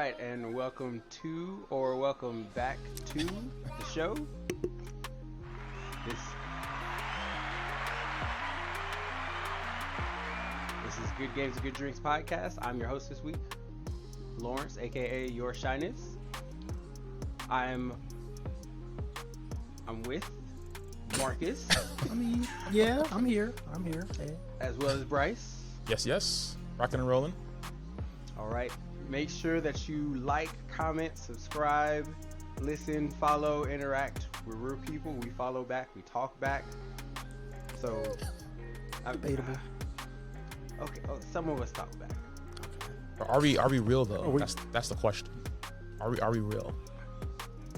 right, and welcome to or welcome back to the show. This is Good Games and Good Drinks podcast. I'm your host this week, Lawrence, aka Your Shyness. I'm with Marcus. I'm here. Hey. As well as Bryce. Yes. Rocking and rolling. All right. Make sure that you like, comment, subscribe, listen, follow, interact. We're real people. We follow back. We talk back. So, Debatable. Okay. Oh, some of us talk back. Are we real though? That's the question. Are we real?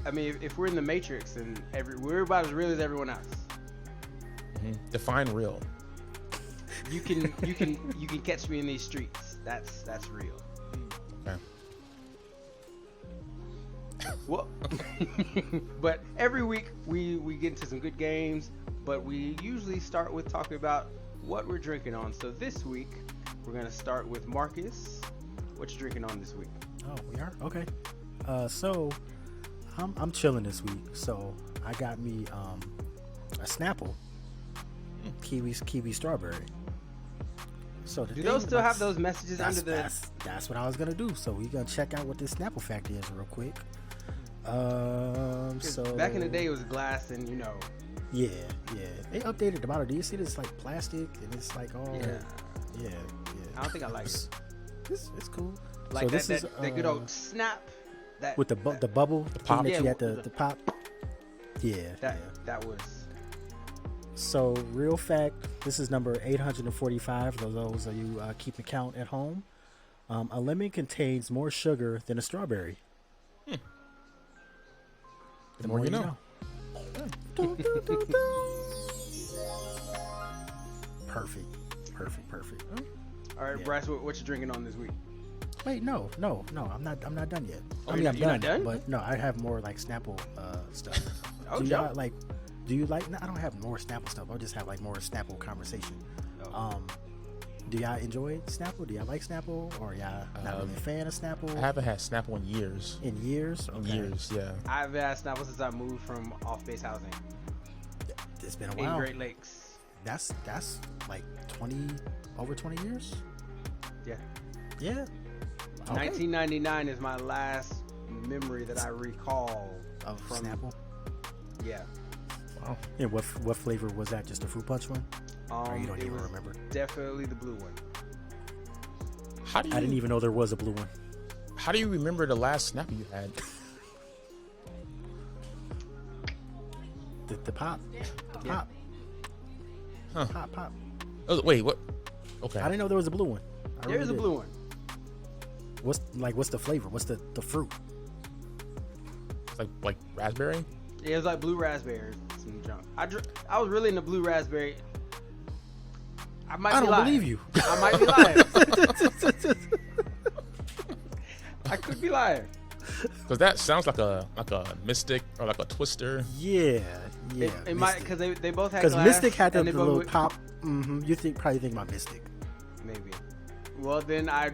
I mean, if we're in the Matrix and we're about as real as everyone else. Mm-hmm. Define real. You can catch me in these streets. That's real. Okay. Well, but every week we get into some good games, but we usually start with talking about what we're drinking on. So this week we're gonna start with Marcus. What you drinking on this week? Oh, we are? Okay. So I'm chilling this week. So I got me a Snapple kiwi strawberry. So do those still have those messages under the? That's what I was gonna do. So we're gonna check out what this Snapple fact is real quick. So back in the day it was glass and Yeah. They updated the bottle. Do you see this like plastic and it's like all yeah. I don't think I like it. It's cool. Like so that good old snap. That with the bubble, the pop that you had the pop. Yeah. That was. So, real fact, this is number 845 for those of you keeping count at home. A lemon contains more sugar than a strawberry. The more you know. Perfect. All right, Bryce, what you drinking on this week? Wait, no, I'm not done yet. Oh, I mean, I'm you're done, not done? but no, I have more like Snapple stuff. Oh, Do you like? No, I don't have more Snapple stuff. I'll just have like more Snapple conversation. Oh. Do y'all enjoy Snapple? Do y'all like Snapple, or y'all not really a fan of Snapple? I haven't had Snapple in years. In years? Okay. In years, yeah. I've had Snapple since I moved from off-base housing. It's been a while. In Great Lakes. That's like over 20 years. Yeah. Yeah. Okay. 1999 is my last memory that I recall from Snapple. Yeah. Wow. And what flavor was that? Just a fruit punch one? Or you don't even remember? Definitely the blue one. I didn't even know there was a blue one. How do you remember the last Snapple you had? The pop. The pop. Huh. Pop. Oh, wait, what? Okay. I didn't know there was a blue one. There is a blue one. What's the flavor? What's the fruit? It's like raspberry? Yeah, it was like blue raspberry. Some junk. I was really into blue raspberry. I don't believe you. I might be lying. I could be lying. Because that sounds like a Mystic or like a Twister. Yeah. It might, because they both had glass. Because Mystic had the and little pop. You probably think about Mystic. Maybe. Well, then I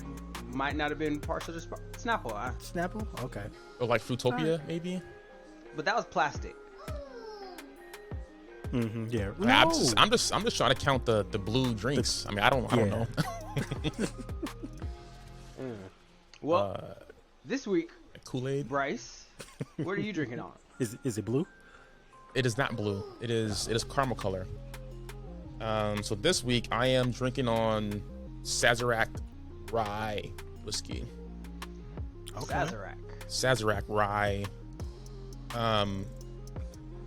might not have been partial to Snapple. Snapple? Okay. Or like Fruitopia, maybe? But that was plastic. Yeah. No. I'm just trying to count the blue drinks. I don't know. Well, this week, Kool-Aid. Bryce, what are you drinking on? Is it blue? It is not blue. It is caramel color. So this week I am drinking on Sazerac Rye whiskey. Okay. Sazerac Rye.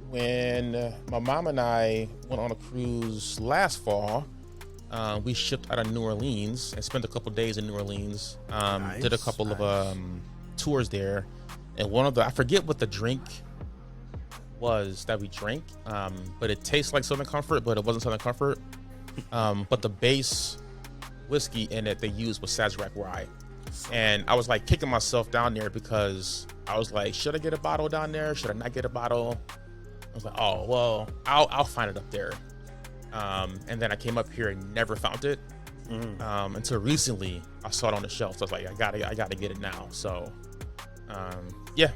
When my mom and I went on a cruise last fall, we shipped out of New Orleans and spent a couple days in New Orleans. Did a couple of tours there, and I forget what the drink was that we drank, but it tastes like Southern Comfort, but it wasn't Southern Comfort. But the base whiskey in it they used was Sazerac Rye, and I was like kicking myself down there because I was like, should I get a bottle down there? Should I not get a bottle? I was like, oh well, I'll find it up there. And then I came up here and never found it. Until recently I saw it on the shelf. So I was like, I gotta get it now. So Yeah,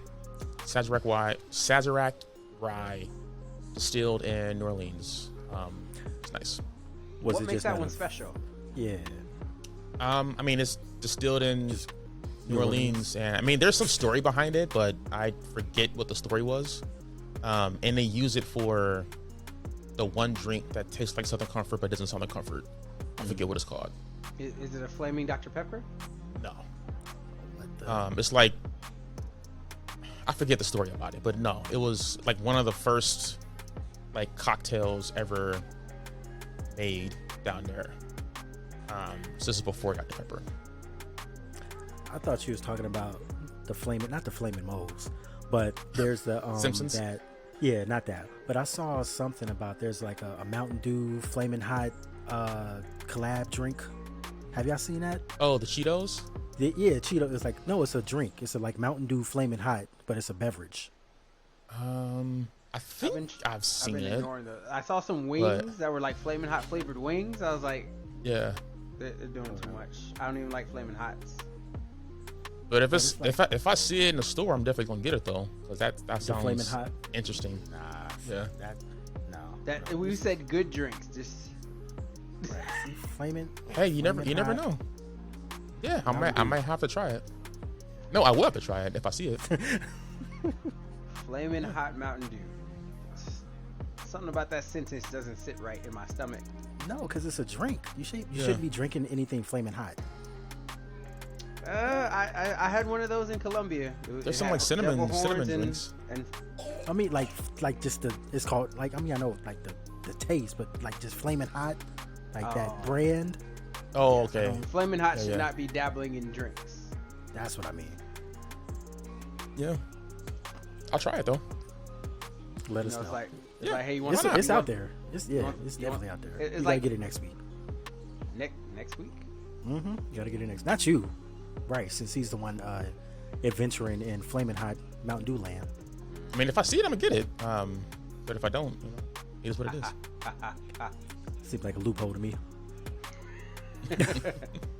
Sazerac rye, distilled in New Orleans. It's nice. What makes that one special? Yeah. I mean, it's distilled in Just New Orleans, and I mean, there's some story behind it, but I forget what the story was. And they use it for the one drink that tastes like Southern Comfort but doesn't sound like Comfort. I forget what it's called. Is it a flaming Dr. Pepper? No. It's like, I forget the story about it, but no, it was like one of the first like cocktails ever made down there. So this is before Dr. Pepper. I thought she was talking about the flaming, not the flaming moles, but there's the Simpsons? Yeah, not that. But I saw something about there's like a Mountain Dew flaming hot collab drink. Have y'all seen that? Oh, the Cheetos? Yeah, Cheeto. It's like, no, it's a drink. It's a like Mountain Dew flaming hot, but it's a beverage. I think I've seen it. I saw some wings that were like flaming hot flavored wings. I was like, Yeah. they're doing too much. I don't even like flaming hots. But if I see it in the store, I'm definitely gonna get it though, because that sounds flaming hot? interesting. Nah, Yeah. We said good drinks. Just Flaming. Hey, you never hot. know. Yeah, I might have to try it. No, I will have to try it if I see it. flaming hot Mountain Dew. Something about that sentence doesn't sit right in my stomach. No, because it's a drink. You shouldn't be drinking anything flaming hot. I had one of those in Colombia. There's some like cinnamon drinks. And I mean, like just it's called like, I mean, I know like the taste, but like just flaming hot, like that brand. Oh, okay. Flaming hot should not be dabbling in drinks. That's what I mean. Yeah, I'll try it though. Let us know. It's like, hey, you want It's out there. It's definitely out there. It's you gotta like- get it next week. Next week? Mm-hmm. You gotta get it next. Not you, right? Since he's the one adventuring in flaming hot Mountain Dew land. I mean, if I see it, I'm gonna get it. But if I don't, it is what it is. Seems like a loophole to me.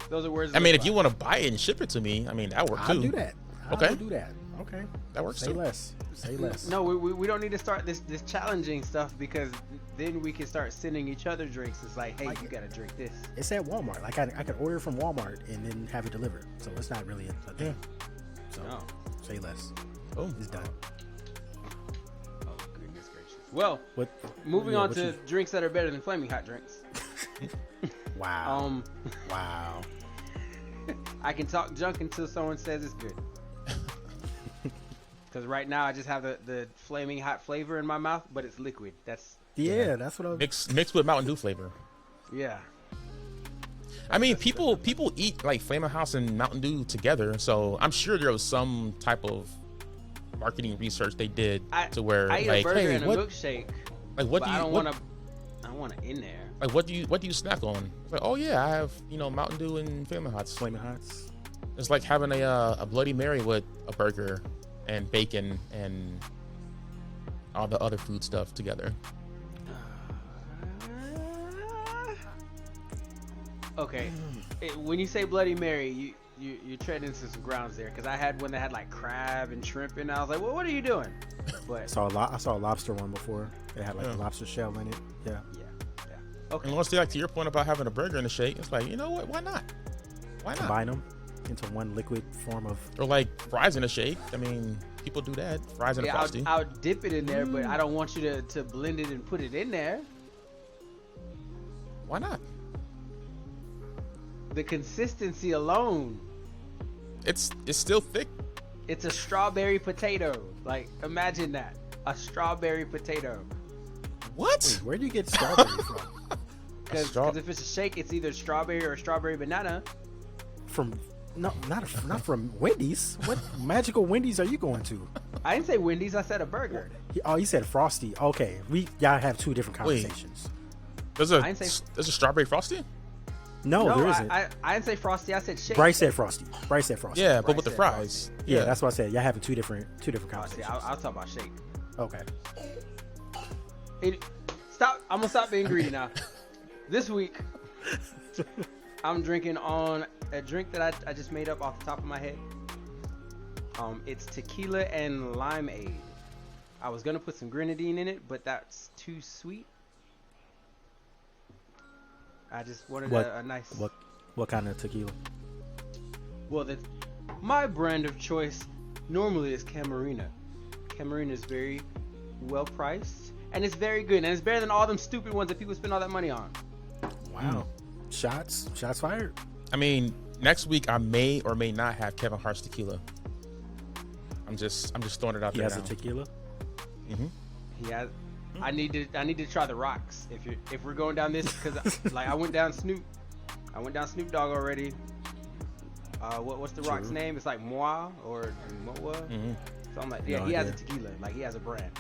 Those are words. I mean, if you want to buy it and ship it to me, I mean, that works too. I'll do that. Okay. I'll do that. Okay. That works Say too. less. Say less. No, we don't need to start this challenging stuff, because then we can start sending each other drinks. It's like, hey, you gotta drink this. It's at Walmart. Like I could order from Walmart and then have it delivered. So it's not really a thing. So No. say less. Oh, It's done. Oh goodness gracious. Well, What? moving yeah, on what to you- drinks that are better than flaming hot drinks. Wow. Wow. I can talk junk until someone says it's good. Because right now I just have the flaming hot flavor in my mouth, but it's liquid. That's That's what I was. mixed with Mountain Dew flavor. yeah. I mean, people eat like Flamin' House and Mountain Dew together, so I'm sure there was some type of marketing research they did to where I eat like, a burger hey, and a what milkshake. like what But do you I don't what, want it in there. like what do you snack on? It's like, oh yeah, I have Mountain Dew and Flamin' Hots. Flaming hots. It's like having a Bloody Mary with a burger and bacon and all the other food stuff together. Okay, when you say Bloody Mary, you're treading into some grounds there, because I had one that had like crab and shrimp, and I was like, well, what are you doing? But I saw a lobster one before. It had like a lobster shell in it. Yeah. yeah. Okay. And once they like to your point about having a burger and a shake, it's like, you know what? Why not? Why not? Combine them into one liquid form of. Or like fries in a shake. I mean, people do that. Fries in a frosty. I'll dip it in there, but I don't want you to blend it and put it in there. Why not? The consistency alone. It's still thick. It's a strawberry potato. Like, imagine that. A strawberry potato. What? Wait, where do you get strawberry from? Because if it's a shake, it's either strawberry or strawberry banana. Not from Wendy's. What magical Wendy's are you going to? I didn't say Wendy's. I said a burger. You said Frosty. Okay, y'all have two different Wait. conversations. There's I didn't say- a strawberry frosty? No, there isn't. I didn't say Frosty. I said shake. Bryce said Frosty. Yeah, but with the said fries. Yeah, that's what I said. Y'all having two different Oh, see, conversations. I'll talk about shake. Okay. Stop. I'm gonna stop being greedy now. This week, I'm drinking on a drink that I just made up off the top of my head. It's tequila and limeade. I was gonna put some grenadine in it, but that's too sweet. I just wanted a nice. What kind of tequila? Well, my brand of choice normally is Camarena. Camarena is very well priced, and it's very good, and it's better than all them stupid ones that people spend all that money on. Wow. Shots fired. I mean, next week I may or may not have Kevin Hart's tequila. I'm just throwing it out there. He has a tequila. He has. I need to try the rocks if we're going down this, because like I went down Snoop Dogg already. What's the rock's name? It's like Moi or Moa. So I'm like, yeah, he has a tequila. Like he has a brand.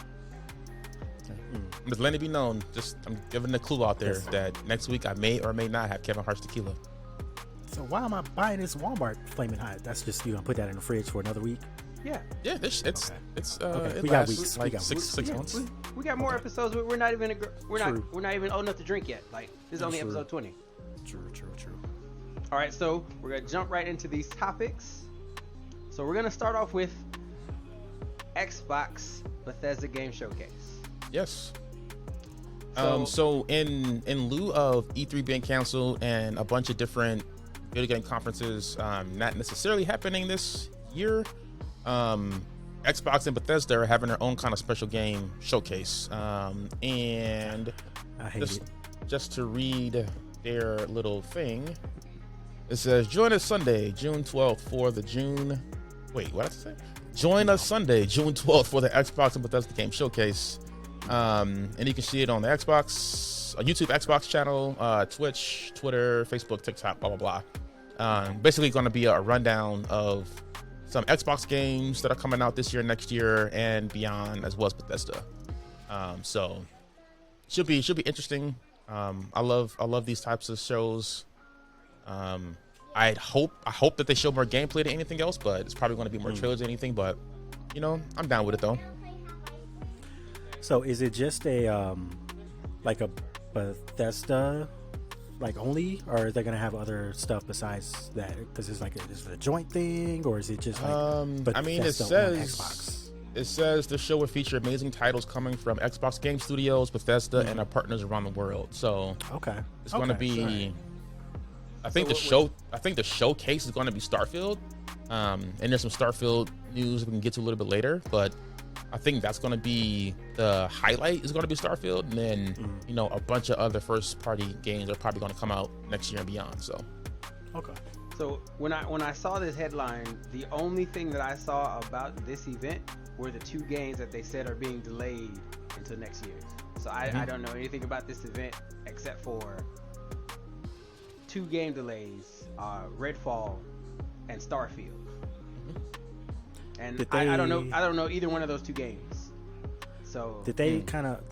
Just letting it be known. I'm giving the clue out there that next week I may or may not have Kevin Hart's tequila. So why am I buying this Walmart Flaming Hot? That's just you gonna put that in the fridge for another week? Yeah. Yeah. It's Okay. it We got lasts weeks. like We got six weeks. months. We got more episodes. We're not even True. we're not even old enough to drink yet. Like this is only True. episode 20. True. All right, so we're gonna jump right into these topics. So we're gonna start off with Xbox Bethesda Game Showcase. Yes. So- So in lieu of E3 being canceled and a bunch of different video game conferences not necessarily happening this year, Xbox and Bethesda are having their own kind of special game showcase. And I hate it. just to read their little thing, it says, join us Sunday, June 12th for the June... Wait, what did I say? Join us Sunday, June 12th for the Xbox and Bethesda Game Showcase. And you can see it on the Xbox, YouTube Xbox channel, Twitch, Twitter, Facebook, TikTok, blah, blah, blah. Basically going to be a rundown of some Xbox games that are coming out this year, next year, and beyond, as well as Bethesda. So should be interesting. I love these types of shows. I hope that they show more gameplay than anything else, but it's probably going to be more trailers than anything. But I'm down with it though. So is it just a like a Bethesda like only, or are they gonna have other stuff besides that? Because is it a joint thing, or is it just like I mean, it Bethesda on says Xbox? It says the show will feature amazing titles coming from Xbox Game Studios, Bethesda, and our partners around the world. So Okay, it's going to be. Right. I think the showcase is going to be Starfield, and there's some Starfield news we can get to a little bit later. But I think that's going to be the highlight. Is going to be Starfield, and then a bunch of other first-party games are probably going to come out next year and beyond. So Okay. So when I saw this headline, the only thing that I saw about this event were the 2 games that they said are being delayed until next year. So I don't know anything about this event except for 2 game delays, Redfall and Starfield. And I don't know either one of those 2 games. So Did they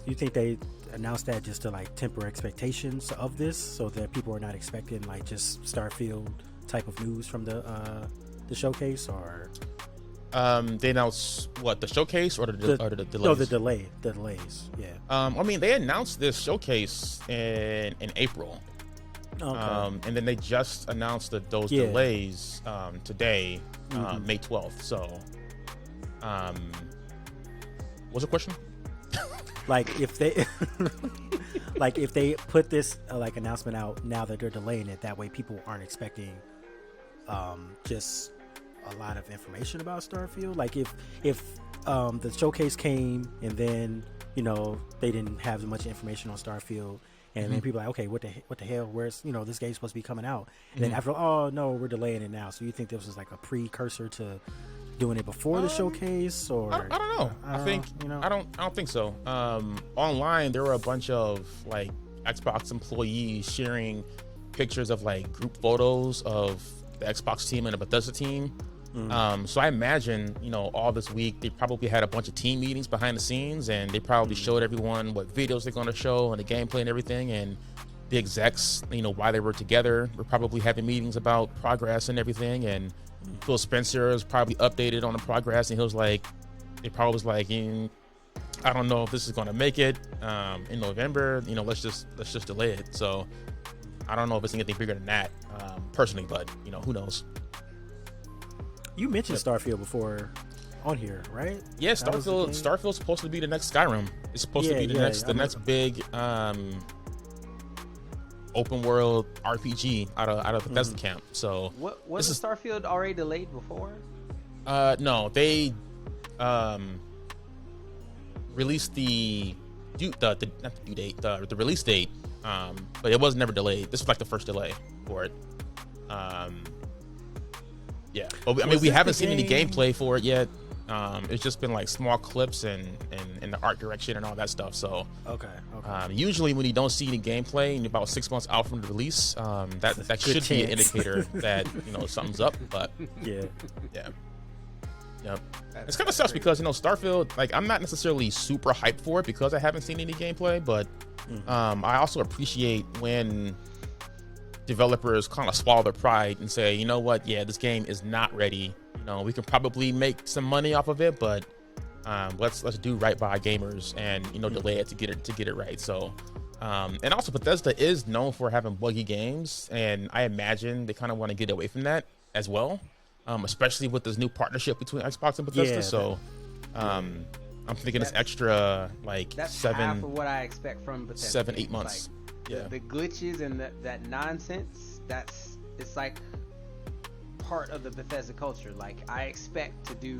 you think they announced that just to like temper expectations of this, so that people are not expecting like just Starfield type of news from the showcase, or they announced what, the showcase or the delays? No, the delays. Yeah. I mean, they announced this showcase in April. Okay. And then they just announced those delays today, May 12th. So, what's the question? Like if they if they put this like announcement out now that they're delaying it, that way people aren't expecting just a lot of information about Starfield. Like if the showcase came and then they didn't have as much information on Starfield, and then people are like, okay, what the hell, where's this game's supposed to be coming out, and then after, oh no, we're delaying it now. So you think this was like a precursor to doing it before the showcase, or I don't know. I don't think so. Online there were a bunch of like Xbox employees sharing pictures of like group photos of the Xbox team and the Bethesda team. So I imagine, all this week they probably had a bunch of team meetings behind the scenes, and they probably showed everyone what videos they're going to show and the gameplay and everything. And the execs, while they were together, were probably having meetings about progress and everything. And Phil Spencer is probably updated on the progress, and he was like, I don't know if this is going to make it in November. Let's just delay it. So I don't know if it's anything bigger than that, personally, but who knows. You mentioned Starfield before on here, right? Yeah, Starfield's supposed to be the next Skyrim. It's supposed to be the next big open world RPG out of Bethesda camp. So wasn't Starfield already delayed before? No, they released the release date, but it was never delayed. This was like the first delay for it. Yeah, but I mean, we haven't seen any gameplay for it yet. It's just been like small clips and the art direction and all that stuff. So okay. Usually when you don't see any gameplay and about 6 months out from the release, that should be an indicator that something's up. But yeah. It's kind of sucks because Starfield, like, I'm not necessarily super hyped for it because I haven't seen any gameplay, but I also appreciate when developers kind of swallow their pride and say, you know what, yeah, this game is not ready. We can probably make some money off of it, but let's do right by gamers and delay it to get it right. So and also Bethesda is known for having buggy games, and I imagine they kind of want to get away from that as well, especially with this new partnership between Xbox and Bethesda. I'm thinking it's extra that's 7 half of what I expect from Bethesda. 7-8 months. The glitches and that nonsense, it's like part of the Bethesda culture. Like, I expect to do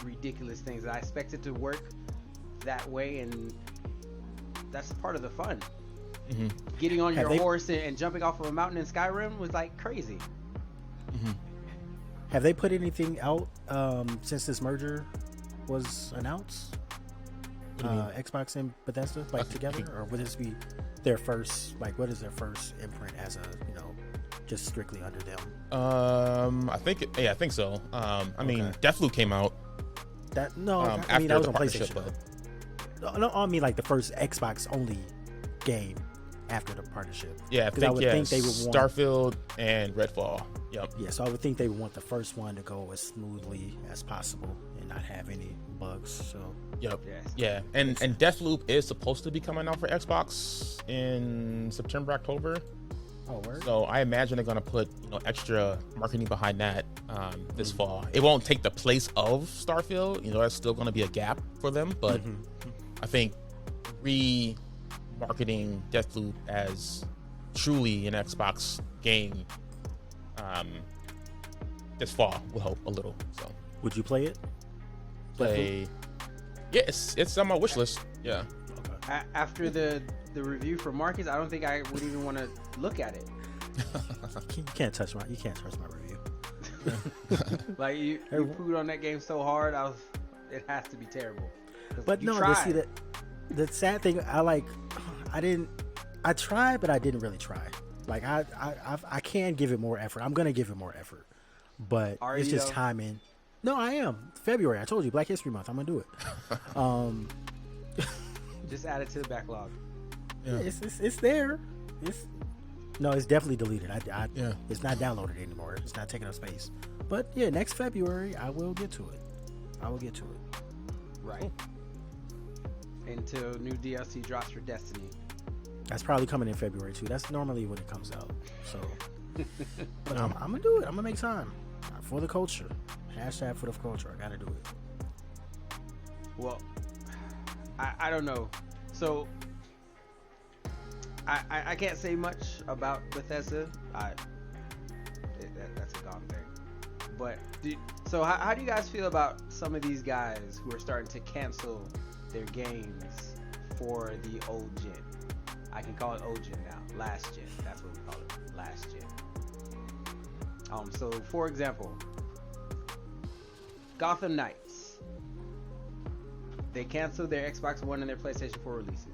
ridiculous things. I expect it to work that way, and that's part of the fun. Getting on your horse and jumping off of a mountain in Skyrim was like crazy. Have they put anything out since this merger was announced? Xbox and Bethesda together, or would this be their first? What is their first imprint as a just strictly under them? I think so. I mean, Deathloop came out. That after that was the on PlayStation. But... No, I mean the first Xbox only game after the partnership. Yeah, I think they would want Starfield and Redfall. Yep. Yeah, so I would think they would want the first one to go as smoothly as possible and not have any bugs. So. Yep. Yeah, and Deathloop is supposed to be coming out for Xbox in September, October. Oh, word? So I imagine they're gonna put extra marketing behind that this fall. It won't take the place of Starfield. That's still gonna be a gap for them, but I think re-marketing Deathloop as truly an Xbox game this fall will help a little. So would you play it? Yeah, it's on my wish list. Yeah. Okay. After the review from Marcus, I don't think I would even want to look at it. You can't touch my review. Like you pooed on that game so hard, it has to be terrible. But no, see that the sad thing, I tried, but I didn't really try. Like I can give it more effort. I'm gonna give it more effort, but it's just timing. No, I am. February. I told you, Black History Month. I'm gonna do it. Just add it to the backlog. Yeah, it's there. It's definitely deleted. It's not downloaded anymore. It's not taking up space. But yeah, next February I will get to it. Right. Until new DLC drops for Destiny. That's probably coming in February too. That's normally when it comes out. So, but I'm gonna do it. I'm gonna make time for the culture. Hashtag for the culture. I gotta do it. Well, I don't know. So I can't say much about Bethesda. That's a gone thing. But so how do you guys feel about some of these guys who are starting to cancel their games for the old gen? I can call it old gen now. Last gen. That's what we call it. Last gen. So for example, Gotham Knights. They canceled their Xbox One and their PlayStation 4 releases.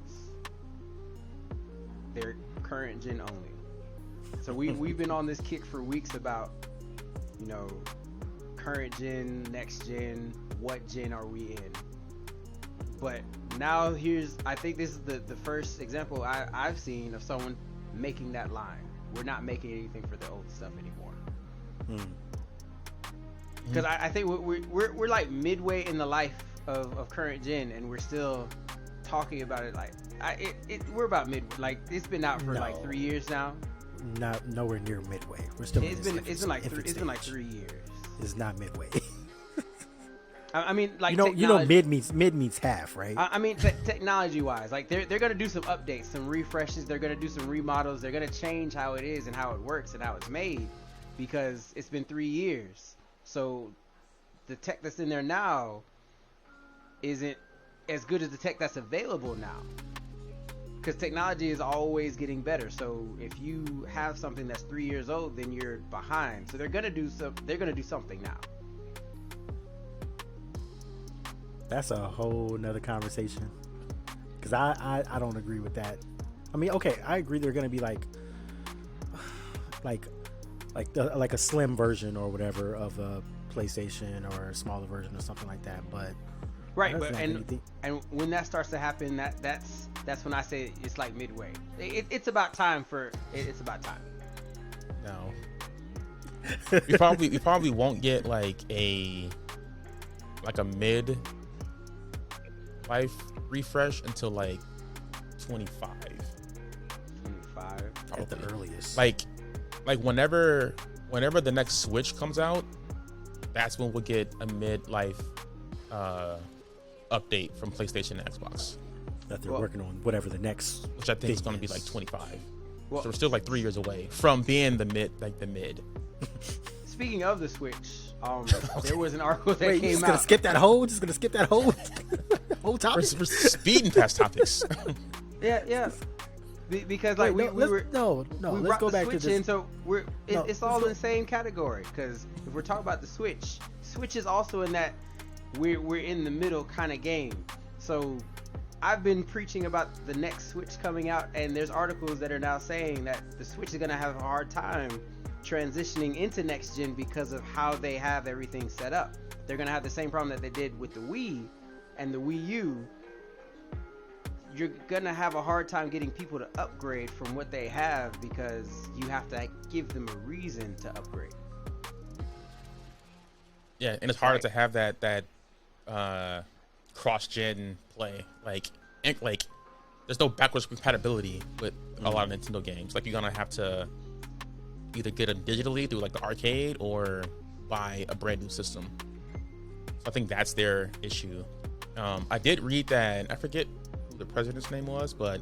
They're current gen only. So we've been on this kick for weeks about, current gen, next gen, what gen are we in? But now I think this is the first example I've seen of someone making that line. We're not making anything for the old stuff anymore. Because I think we're like midway in the life of current gen, and we're still talking about it we're about midway. Like, it's been out for like 3 years now. Not nowhere near midway. We're still. It's been like 3 years. is not midway. I mean, like mid means half, right? I mean, technology wise, like they're gonna do some updates, some refreshes. They're gonna do some remodels. They're gonna change how it is and how it works and how it's made, because it's been 3 years. So the tech that's in there now isn't as good as the tech that's available now, because technology is always getting better. So if you have something that's 3 years old, then you're behind. So they're gonna do something now. That's a whole nother conversation, because I don't agree with that. I mean, okay, I agree they're gonna be like a slim version or whatever of a PlayStation, or a smaller version or something like that. But right, but and when that starts to happen, that's when I say it's like midway. It's about time. It's about time. No, we probably won't get like a mid life refresh until like 25 at the earliest. Like whenever the next Switch comes out, that's when we'll get a mid-life update from PlayStation and Xbox. That they're working on whatever the next, which I think is going to be like 25. Well, so we're still like 3 years away from being the mid. Speaking of the Switch, there was an article that came out. Just gonna skip that whole topic. We're speeding past topics. Yeah. Because like we let's go back to this. So it's all in the same category, because if we're talking about the Switch is also in that we're in the middle kind of game. So I've been preaching about the next Switch coming out, and there's articles that are now saying that the Switch is gonna have a hard time transitioning into next gen because of how they have everything set up. They're gonna have the same problem that they did with the Wii and the Wii U. You're gonna have a hard time getting people to upgrade from what they have, because you have to give them a reason to upgrade. Yeah, and it's harder to have that cross-gen play. Like there's no backwards compatibility with a lot of Nintendo games. Like, you're gonna have to either get it digitally through like the arcade or buy a brand new system. So I think that's their issue. I did read that, I forget who the president's name was, but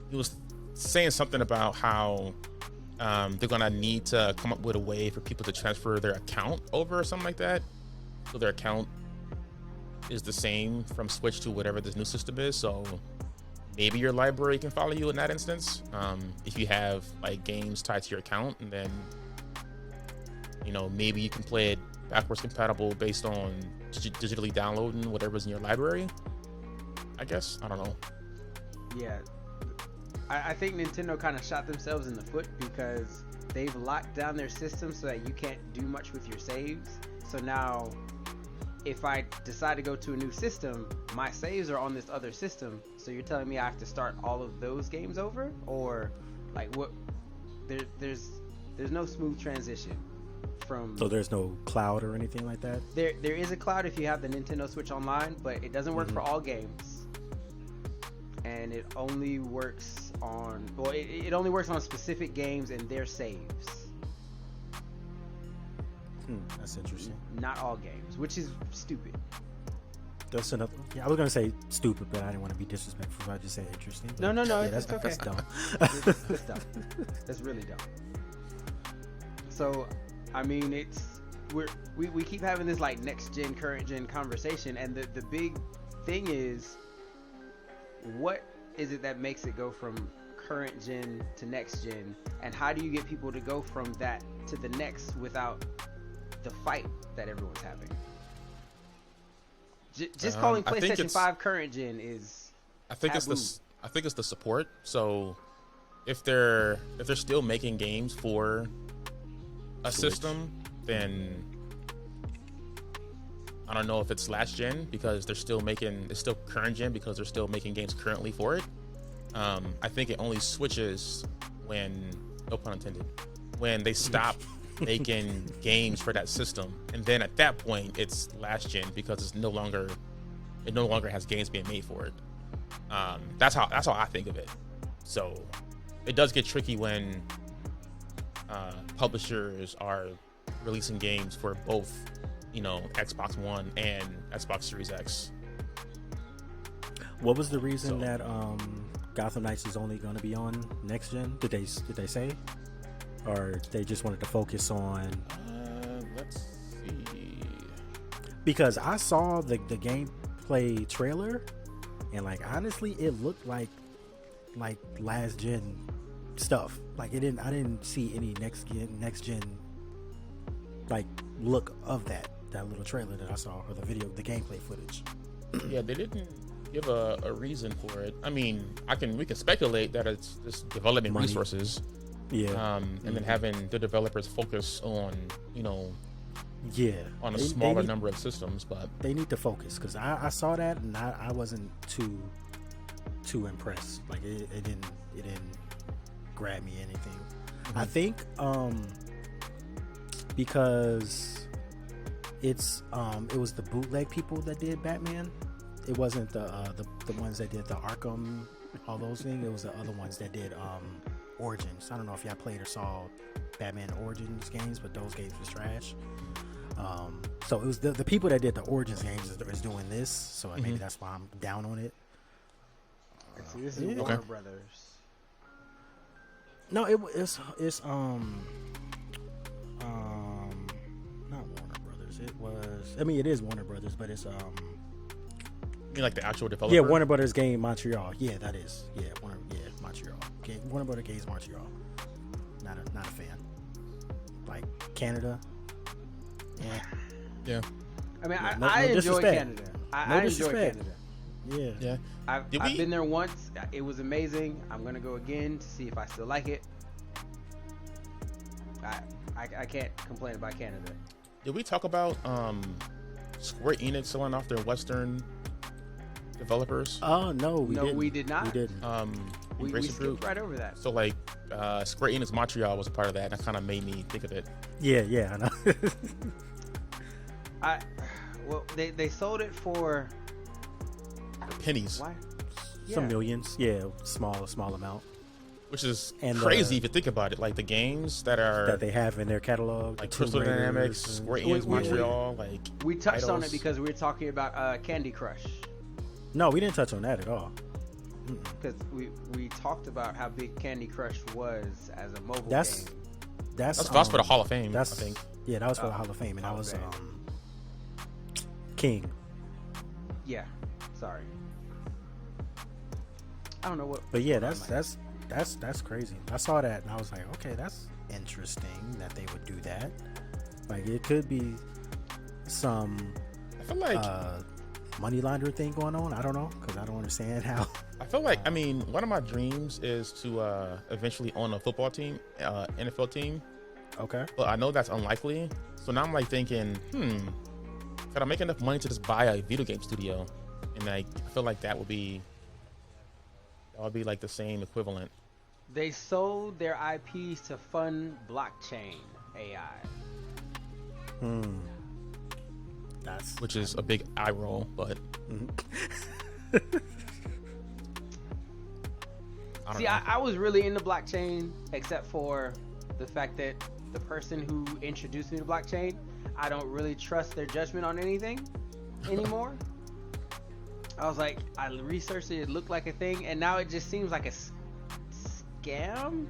he was saying something about how they're gonna need to come up with a way for people to transfer their account over or something like that, so their account is the same from Switch to whatever this new system is. So maybe your library can follow you in that instance, if you have like games tied to your account, and then maybe you can play it backwards compatible based on digitally downloading whatever's in your library. I guess, I don't know. Yeah, I think Nintendo kind of shot themselves in the foot, because they've locked down their system so that you can't do much with your saves. So now, if I decide to go to a new system, my saves are on this other system. So you're telling me I have to start all of those games over, or like what? There's no smooth transition from. So there's no cloud or anything like that. There is a cloud if you have the Nintendo Switch Online, but it doesn't work for all games, and it only works on it only works on specific games and their saves. That's interesting. Not all games, which is stupid. That's another. Yeah, I was gonna say stupid, but I didn't want to be disrespectful, so I just said interesting. No. Yeah, that's okay. That's dumb. That's dumb. That's really dumb. So, I mean, we keep having this like next gen, current gen conversation, and the big thing is, what is it that makes it go from current gen to next gen, and how do you get people to go from that to the next without the fight that everyone's having? Just calling PlayStation 5 current gen is I think taboo. it's the support. So if they're still making games for a system, then I don't know if it's last gen, because it's still current gen because they're still making games currently for it. I think it only switches when, no pun intended, when they stop making games for that system, and then at that point it's last gen because it no longer has games being made for it. That's how I think of it. So it does get tricky when publishers are releasing games for both, Xbox One and Xbox Series X. What was the reason that Gotham Knights is only going to be on next gen? Did they say, or they just wanted to focus on? Let's see. Because I saw the gameplay trailer, and like honestly, it looked like last gen stuff. Like I didn't see any next gen like look of that little trailer that I saw, or the gameplay footage. Yeah, they didn't give a reason for it. I mean, we can speculate that it's just development resources. Yeah. And then having the developers focus on, on a they smaller need, number of systems, but they need to focus, because I saw that and I wasn't too impressed. Like it didn't grab me anything. Mm-hmm. I think because it was the bootleg people that did Batman. It wasn't the ones that did the Arkham, all those things. It was the other ones that did Origins. I don't know if y'all played or saw Batman Origins games, but those games was trash. So it was the people that did the Origins games is doing this. So maybe that's why I'm down on it. See, this is Warner Brothers. No, it's not Warner Brothers. It was. I mean, it is Warner Brothers, but it's You mean like the actual developer? Yeah, Warner Brothers Game Montreal. Yeah, that is. Yeah, Montreal. Warner Brothers Games Montreal. Not a fan. Like Canada. Yeah. I mean, I enjoy Canada. I enjoy Canada. Yeah. I've been there once. It was amazing. I'm gonna go again to see if I still like it. I can't complain about Canada. Did we talk about Square Enix selling off their Western developers? Oh no, we did not. We didn't. We skipped right over that. So like Square Enix Montreal was a part of that, and that kind of made me think of it. Yeah, I know. They sold it for pennies. Why? Some millions. Yeah, small amount. Which is crazy if you think about it. Like the games that they have in their catalog, like Crystal Dynamics, Square Enix Montreal. Like we touched on it because we were talking about Candy Crush. No, we didn't touch on that at all. Because we talked about how big Candy Crush was as a mobile game. That's for the Hall of Fame. I think. Yeah, that was for the Hall of Fame, and that was King. Yeah, sorry. I don't know what. But yeah, that's crazy. I saw that and I was like, okay, that's interesting that they would do that. Like it could be some. I feel like money laundering thing going on. I don't know, because I don't understand how. I feel like one of my dreams is to eventually own a football team, NFL team. Okay. But I know that's unlikely. So now I'm like thinking, could I make enough money to just buy a video game studio? And I feel like that would be like the same equivalent. They sold their IPs to fund blockchain AI. Which is a big eye roll, but I was really into blockchain, except for the fact that the person who introduced me to blockchain, I don't really trust their judgment on anything anymore. I was like, I researched it looked like a thing, and now it just seems like a scam.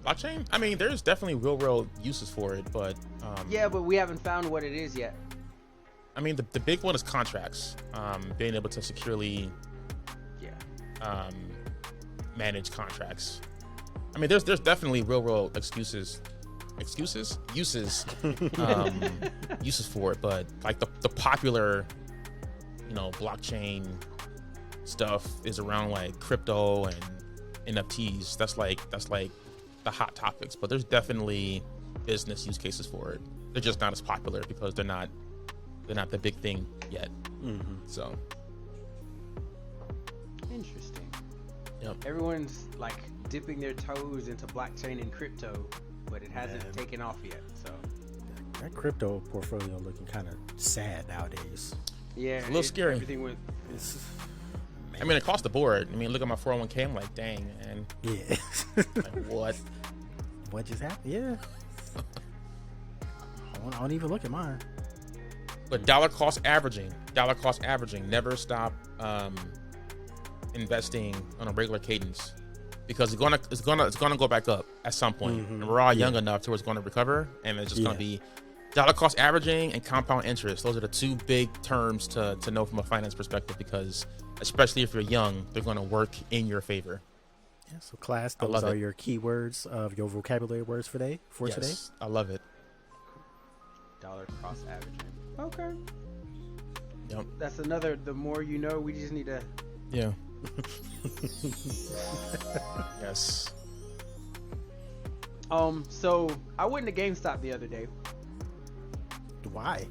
Blockchain? I mean, there's definitely real world uses for it, but yeah, but we haven't found what it is yet. I mean, the big one is contracts. Being able to securely manage contracts. I mean, there's definitely real world uses for it, but like the popular blockchain stuff is around like crypto and NFTs. That's like the hot topics, but there's definitely business use cases for it. They're just not as popular because they're not the big thing yet. So interesting. Yep. Everyone's like dipping their toes into blockchain and crypto, but it hasn't taken off yet. So that crypto portfolio looking kind of sad nowadays. Yeah, it's a little scary. Everything with I mean, across the board. I mean, look at my 401k. I'm like, dang, man. Yeah. Like, what? What just happened? Yeah. I don't even look at mine. But dollar cost averaging. Never stop investing on a regular cadence, because it's gonna go back up at some point, and we're all young enough to where it's going to recover, and it's just going to be dollar cost averaging and compound interest. Those are the two big terms to know from a finance perspective, because especially if you're young, they're going to work in your favor. Yeah, so class, those are your keywords of your vocabulary words for today. I love it. Dollar cost averaging. Okay. Yep. That's another. The more you know, we just need to. Yeah. Yes. So I went to GameStop the other day. Why?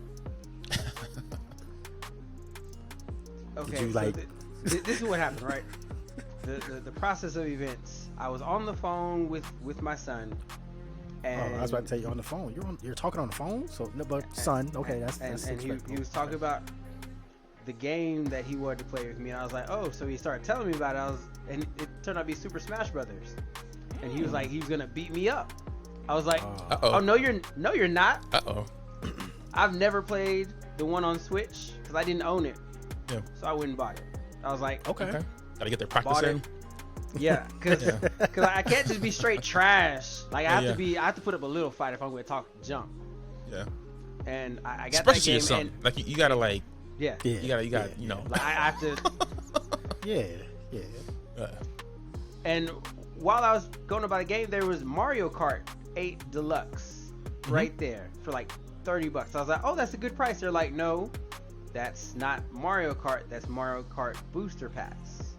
Okay. Did you so this is what happened, right? The process of events. I was on the phone with my son. And I was about to tell you on the phone. You're talking on the phone. So, no, but son, okay, that's he was talking about the game that he wanted to play with me, and I was like, oh, so he started telling me about it. And it turned out to be Super Smash Brothers, and he was like, he was gonna beat me up. I was like, oh no, you're not. I've never played the one on Switch because I didn't own it, so I wouldn't buy it. I was like, okay. Gotta get their practice in. Yeah, because I can't just be straight trash. Like I have to put up a little fight if I'm going to talk junk. Yeah. And I got especially that game. And, like you gotta like. Yeah. You gotta you know. Like I have to. Yeah. And while I was going about the game, there was Mario Kart 8 Deluxe right there for like $30. I was like, oh, that's a good price. They're like, no, that's not Mario Kart. That's Mario Kart Booster Pass.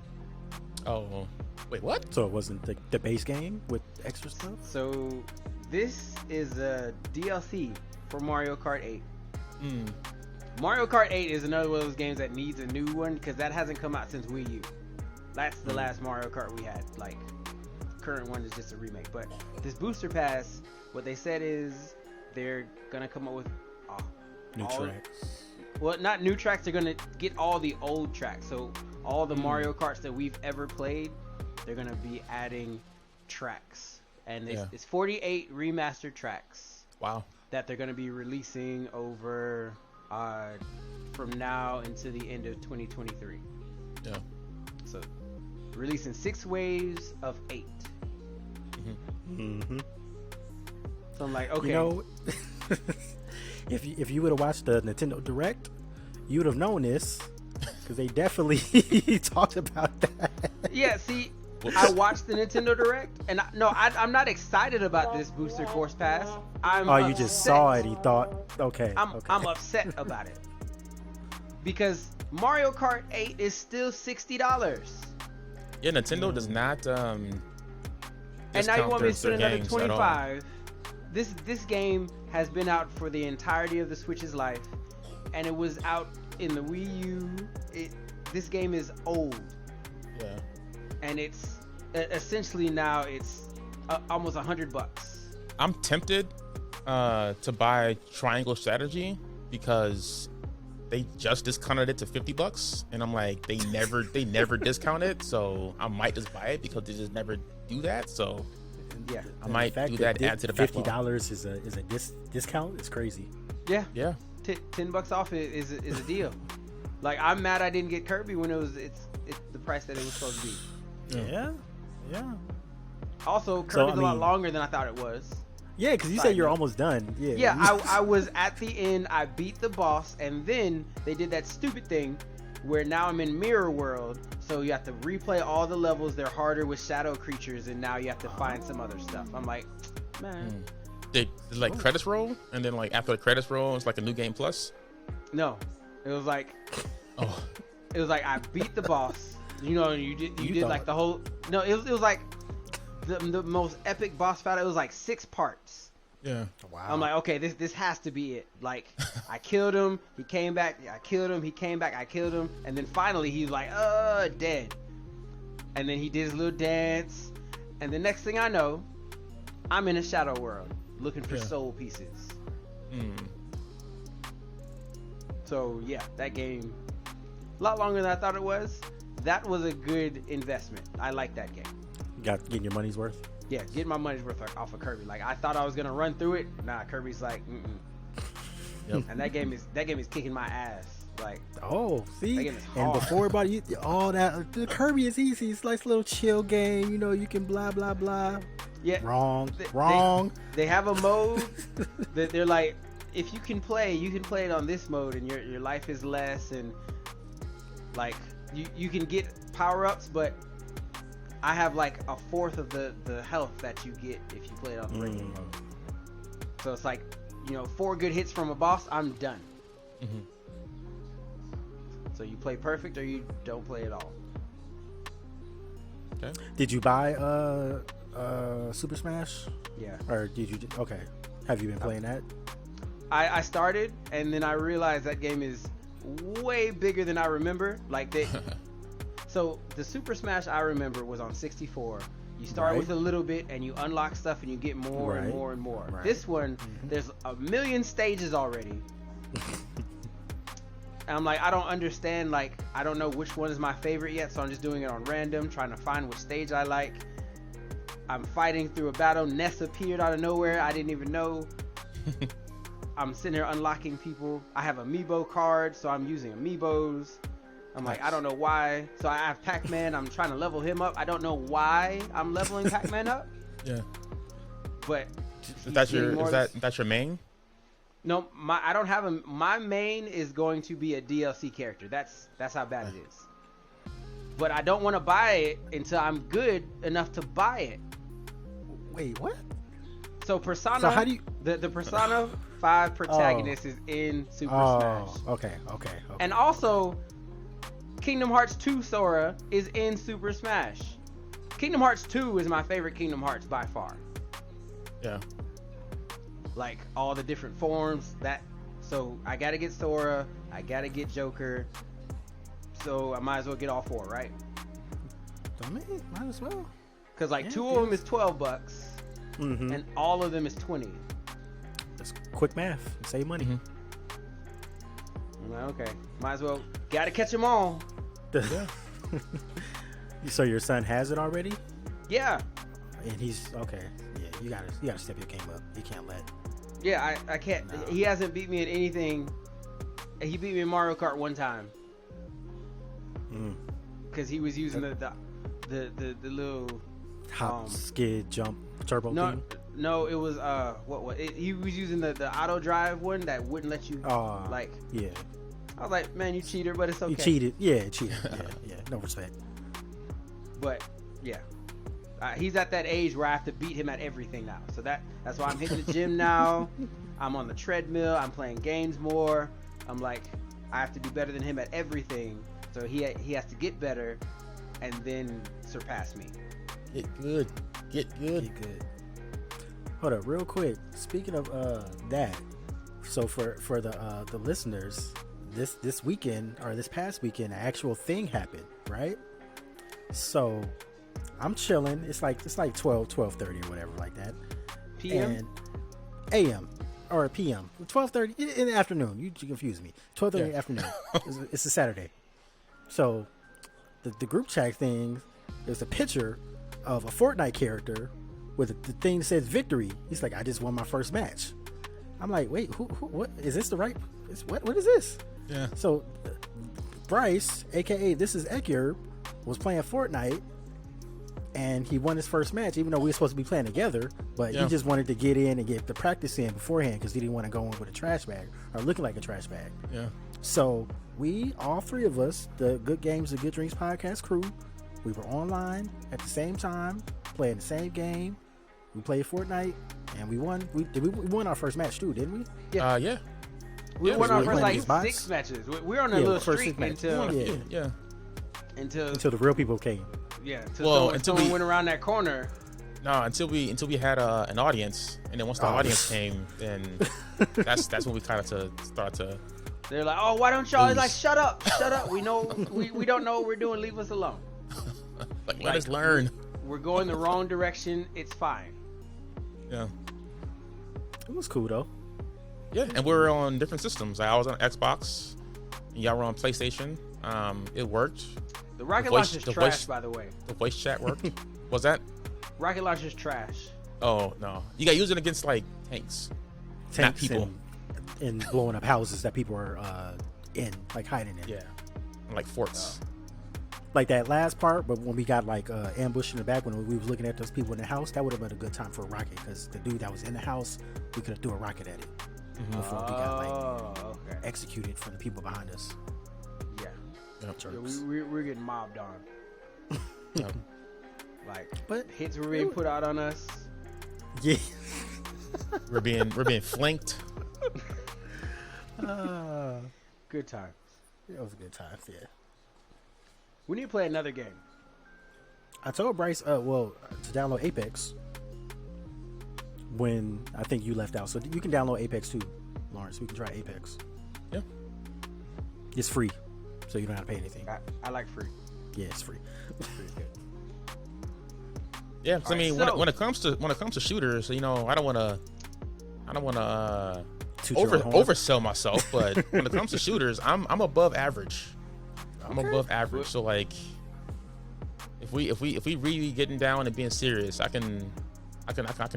Oh. Wait, what? So it wasn't the base game with extra stuff? So this is a DLC for Mario Kart 8. Mario Kart 8 is another one of those games that needs a new one because that hasn't come out since Wii U. That's the last Mario Kart we had. Like, the current one is just a remake. But this Booster Pass, what they said is they're going to come up with new tracks. Well, not new tracks. They're going to get all the old tracks. So all the Mario Karts that we've ever played, they're going to be adding tracks. And it's 48 remastered tracks. Wow. That they're going to be releasing over from now into the end of 2023. Yeah. So releasing 6 waves of 8. So I'm like, okay. You know, if you would have watched the Nintendo Direct, you would have known this because they definitely talked about that. Yeah, see, I watched the Nintendo Direct, and I'm not excited about this Booster Course Pass. You just saw it. He thought, okay. I'm upset about it because Mario Kart 8 is still $60. Yeah, Nintendo does not. And now you want me to spend another $25? This game has been out for the entirety of the Switch's life, and it was out in the Wii U. This game is old. Yeah. And it's essentially now it's almost $100. I'm tempted to buy Triangle Strategy because they just discounted it to $50, and I'm like, they never discount it, so I might just buy it because they just never do that. So yeah, I might do that. Add to the $50 is a discount. It's crazy. Yeah. $10 off is a deal. Like, I'm mad I didn't get Kirby when it's the price that it was supposed to be. Yeah. Also, Kirby's a lot longer than I thought it was. Yeah, because you said you're almost done. Yeah, I was at the end. I beat the boss, and then they did that stupid thing where now I'm in Mirror World, so you have to replay all the levels. They're harder with shadow creatures, and now you have to find some other stuff. I'm like, man. Did like credits roll, and then like after the credits roll, it's like a new game plus? No, it was like, it was like I beat the boss. You know, you did like the whole. No, it was like the most epic boss battle. It was like 6 parts. Yeah. Wow. I'm like, okay, this has to be it. Like, I killed him, he came back, I killed him, he came back, I killed him, and then finally he was like, dead. And then he did his little dance, and the next thing I know, I'm in a shadow world looking for soul pieces. So yeah, that game, a lot longer than I thought it was. That was a good investment. I like that game. Getting your money's worth? Yeah, getting my money's worth off of Kirby. Like, I thought I was gonna run through it. Nah, Kirby's like, Yep. And that game is kicking my ass. Like, Oh, that see, game is and hard. before about you, all that the Kirby is easy. It's like a little chill game. You know, you can blah blah blah. Yeah, Wrong, They- wrong. they have a mode that they're like, if you can play it on this mode, and your life is less, and like you can get power ups, but I have like a fourth of the health that you get if you play it on the regular mode. So it's like, 4 good hits from a boss, I'm done. Mm-hmm. So you play perfect or you don't play at all. Okay. Did you buy Super Smash, Yeah. or did you? Okay, have you been playing that? I started, and then I realized that game is way bigger than I remember. Like so the Super Smash I remember was on 64. You start Right. with a little bit, and you unlock stuff, and you get more and Right. more and more. Right. This one, there's a million stages already. And I'm like, I don't understand. Like, I don't know which one is my favorite yet, so I'm just doing it on random, trying to find which stage I like. I'm fighting through a battle. Ness appeared out of nowhere. I didn't even know. I'm sitting here unlocking people. I have amiibo cards, so I'm using amiibos. I'm like, I don't know why. So I have Pac-Man. I'm trying to level him up. I don't know why I'm leveling Pac-Man up, Yeah. but That's your main? no. I don't have a. My main is going to be a DLC character. That's how bad it is. But I don't want to buy it until I'm good enough to buy it. Wait, what? So Persona. So how do you? The Persona 5 protagonist is in Super Oh, Smash. okay. And also, Kingdom Hearts 2 Sora is in Super Smash. Kingdom Hearts 2 is my favorite Kingdom Hearts by far. Yeah. Like, all the different forms. So I gotta get Sora, I gotta get Joker. So I might as well get all 4, right? I mean, might as well. Because like Yeah, 2 of them is $12, Mm-hmm. and all of them is 20. That's quick math. Save money. Mhm. I'm like, okay, might as well. Gotta catch them all. Yeah. So your son has it already, Yeah. and he's okay. Yeah, you gotta step your game up. You can't let. Yeah, I can't. No. He hasn't beat me in anything. He beat me in Mario Kart one time because he was using the little Hop, skid, jump, turbo thing. no, it was he was using the auto drive one that wouldn't let you like. Yeah, I was like, man, you cheater, but it's okay. you cheated. Yeah, cheated. yeah. No respect. But yeah, he's at that age where I have to beat him at everything now. So that's why I'm hitting the gym now. I'm on the treadmill. I'm playing games more. I'm like, I have to do better than him at everything. So he has to get better, and then surpass me. Get good. Get good. Be good. Hold up, real quick. Speaking of that, so for the listeners, this weekend or this past weekend, an actual thing happened, right? So I'm chilling. It's like 12:30 or whatever like that. PM. And AM or PM, 12:30 in the afternoon. You confuse me. 12:30 in the afternoon. It's a Saturday. So the group chat thing, there's a picture of a Fortnite character with the thing that says victory. He's like, I just won my first match. I'm like, wait, who what is this the right? What is this? Yeah. So Bryce, aka this is Ekyur, was playing Fortnite, and he won his first match, even though we were supposed to be playing together. But he just wanted to get in and get the practice in beforehand because he didn't want to go in with a trash bag or looking like a trash bag. Yeah. So we, all three of us, the Good Games and Good Drinks podcast crew, we were online at the same time, playing the same game. We played Fortnite, and we won. We won our first match too, didn't we? Yeah. We Yeah, won we our were first playing like these bots. 6 matches. We're on a Yeah, little first streak 6 matches. until Yeah. until the real people came. someone went around that corner. No, until we had an audience, and then once the audience came, then that's when we kind of start to. They're like, oh, why don't y'all? It's like, Ooze. shut up. We know we don't know what we're doing. Leave us alone. Let us learn. We're going the wrong direction. It's fine. Yeah. It was cool though. Yeah, and we were on different systems. I was on Xbox, and y'all were on PlayStation. It worked. The rocket voice- launcher's the trash, voice- by the way. The voice chat worked. Was that? Rocket launcher's trash. Oh no, you got to use it against like tanks. Not people. And and blowing up houses that people are in, like hiding in. Yeah, like forts. Like that last part, but when we got like ambushed in the back when we was looking at those people in the house, that would have been a good time for a rocket because the dude that was in the house, we could have threw a rocket at it before we got like executed from the people behind us. Yeah. Yep. Yeah, we're getting mobbed on. Yep. Like, But hits were being put out on us. yeah, We're being flanked. Good times. it was a good time. Yeah, We need to play another game. I told Bryce, to download Apex when I think you left out, so you can download Apex too, Lawrence. We can try Apex. Yeah. It's free, so you don't have to pay anything. I like free. Yeah, it's free. Free's good. Yeah, 'cause I mean, so- when it comes to shooters, you know, I don't want to Toot your own horn. oversell myself, but when it comes to shooters, I'm above average. I'm above average. So like, if we really getting down and being serious, I can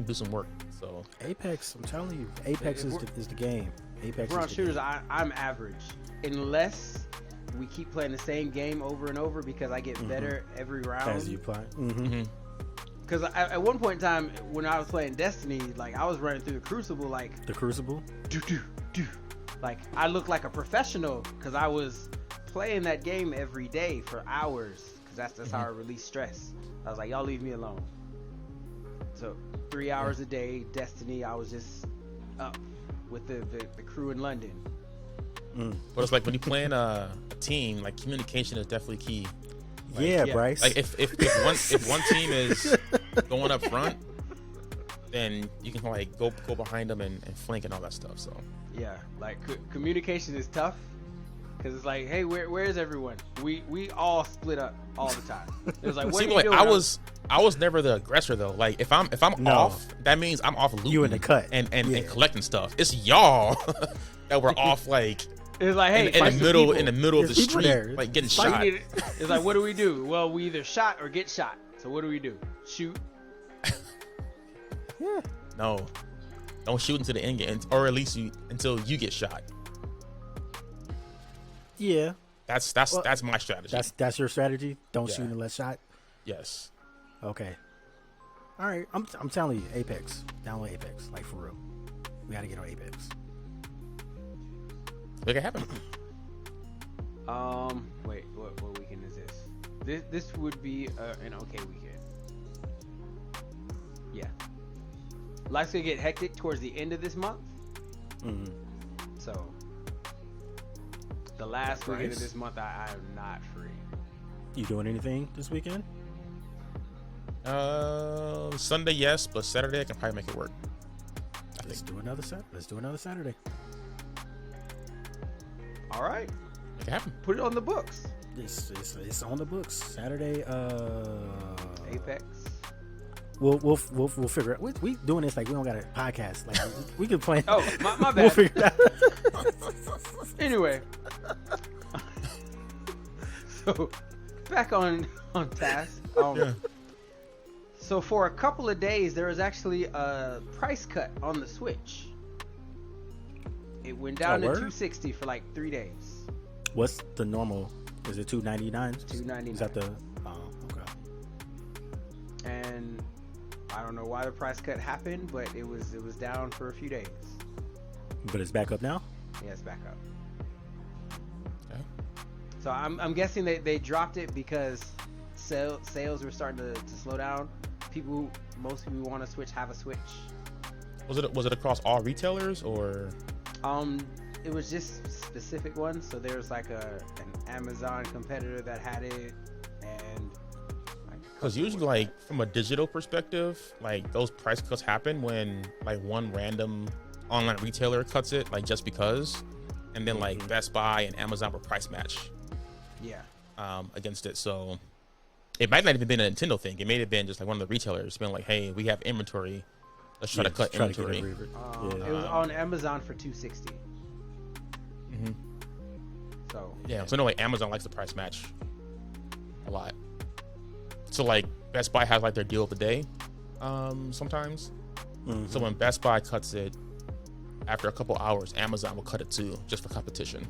do some work. So Apex, I'm telling you, Apex If is the game. Apex We're on is the shooters. game. I'm average, unless we keep playing the same game over and over because I get better every As round. you play. Because at one point in time, when I was playing Destiny, like I was running through the Crucible, like The Crucible. do do do, like I looked like a professional because I was playing that game every day for hours. Because that's how I release stress. I was like, y'all leave me alone. So 3 hours a day, Destiny. I was just up with the crew in London. but it's like when you playing a team, like communication is definitely key. Like, yeah, yeah. Bryce. Like if one team is going up front, then you can like go behind them and flank and all that stuff. So Yeah, like communication is tough because it's like, hey, where is everyone? We all split up all the time. It was like, what see, are you like doing? I was never the aggressor though. Like if I'm No. off, that means I'm off looting You in the cut. and Yeah. collecting stuff. It's y'all that were off like It was like, hey, in fight the some middle people. in the middle of the There's people street, there. like getting Like, shot. it's like, what do we do? Well, we either shot or get shot. So what do we do? Shoot. No, don't shoot into the end game, or at least until you get shot. yeah, That's my strategy. that's your strategy. Don't Yeah. shoot unless shot. Yes. Okay. All right. I'm telling you, Apex. Download Apex, like for real. We got to get on Apex. Make it happen. Wait, what weekend is this? This would be an okay weekend. Yeah. Life's gonna get hectic towards the end of this month. So the last weekend of Bryce? this month, I am not free. You doing anything this weekend? Sunday yes, but Saturday I can probably make it work. Let's do another Saturday. All right, Make it happen. put it on the books. It's on the books. Saturday. Apex. We'll figure it. We doing this like we don't got a podcast. Like we can plan. Oh, my bad. We'll figure it out. Anyway, so back on task. Yeah. So for a couple of days, there was actually a price cut on the Switch. It went down to word? $260 for like 3 days. What's the normal? Is it $299? $299. Is that the? Oh, okay. And I don't know why the price cut happened, but it was down for a few days. But it's back up now. Yeah, it's back up. Okay. So I'm guessing they dropped it because sales were starting to slow down. Most people who want to Switch have a Switch. Was it across all retailers or? It was just specific ones. So there's like an Amazon competitor that had it, and Because usually, like from a digital perspective, like those price cuts happen when like one random online retailer cuts it, like just because, and then like Best Buy and Amazon will price match yeah. against it. So it might not even been a Nintendo thing. It may have been just like one of the retailers being like, "Hey, we have inventory. Let's try to cut inventory." It was on Amazon for $260. Mhm. So Yeah, so I know like Amazon likes the price match a lot. So like Best Buy has like their deal of the day sometimes. So when Best Buy cuts it, after a couple hours, Amazon will cut it too, just for competition.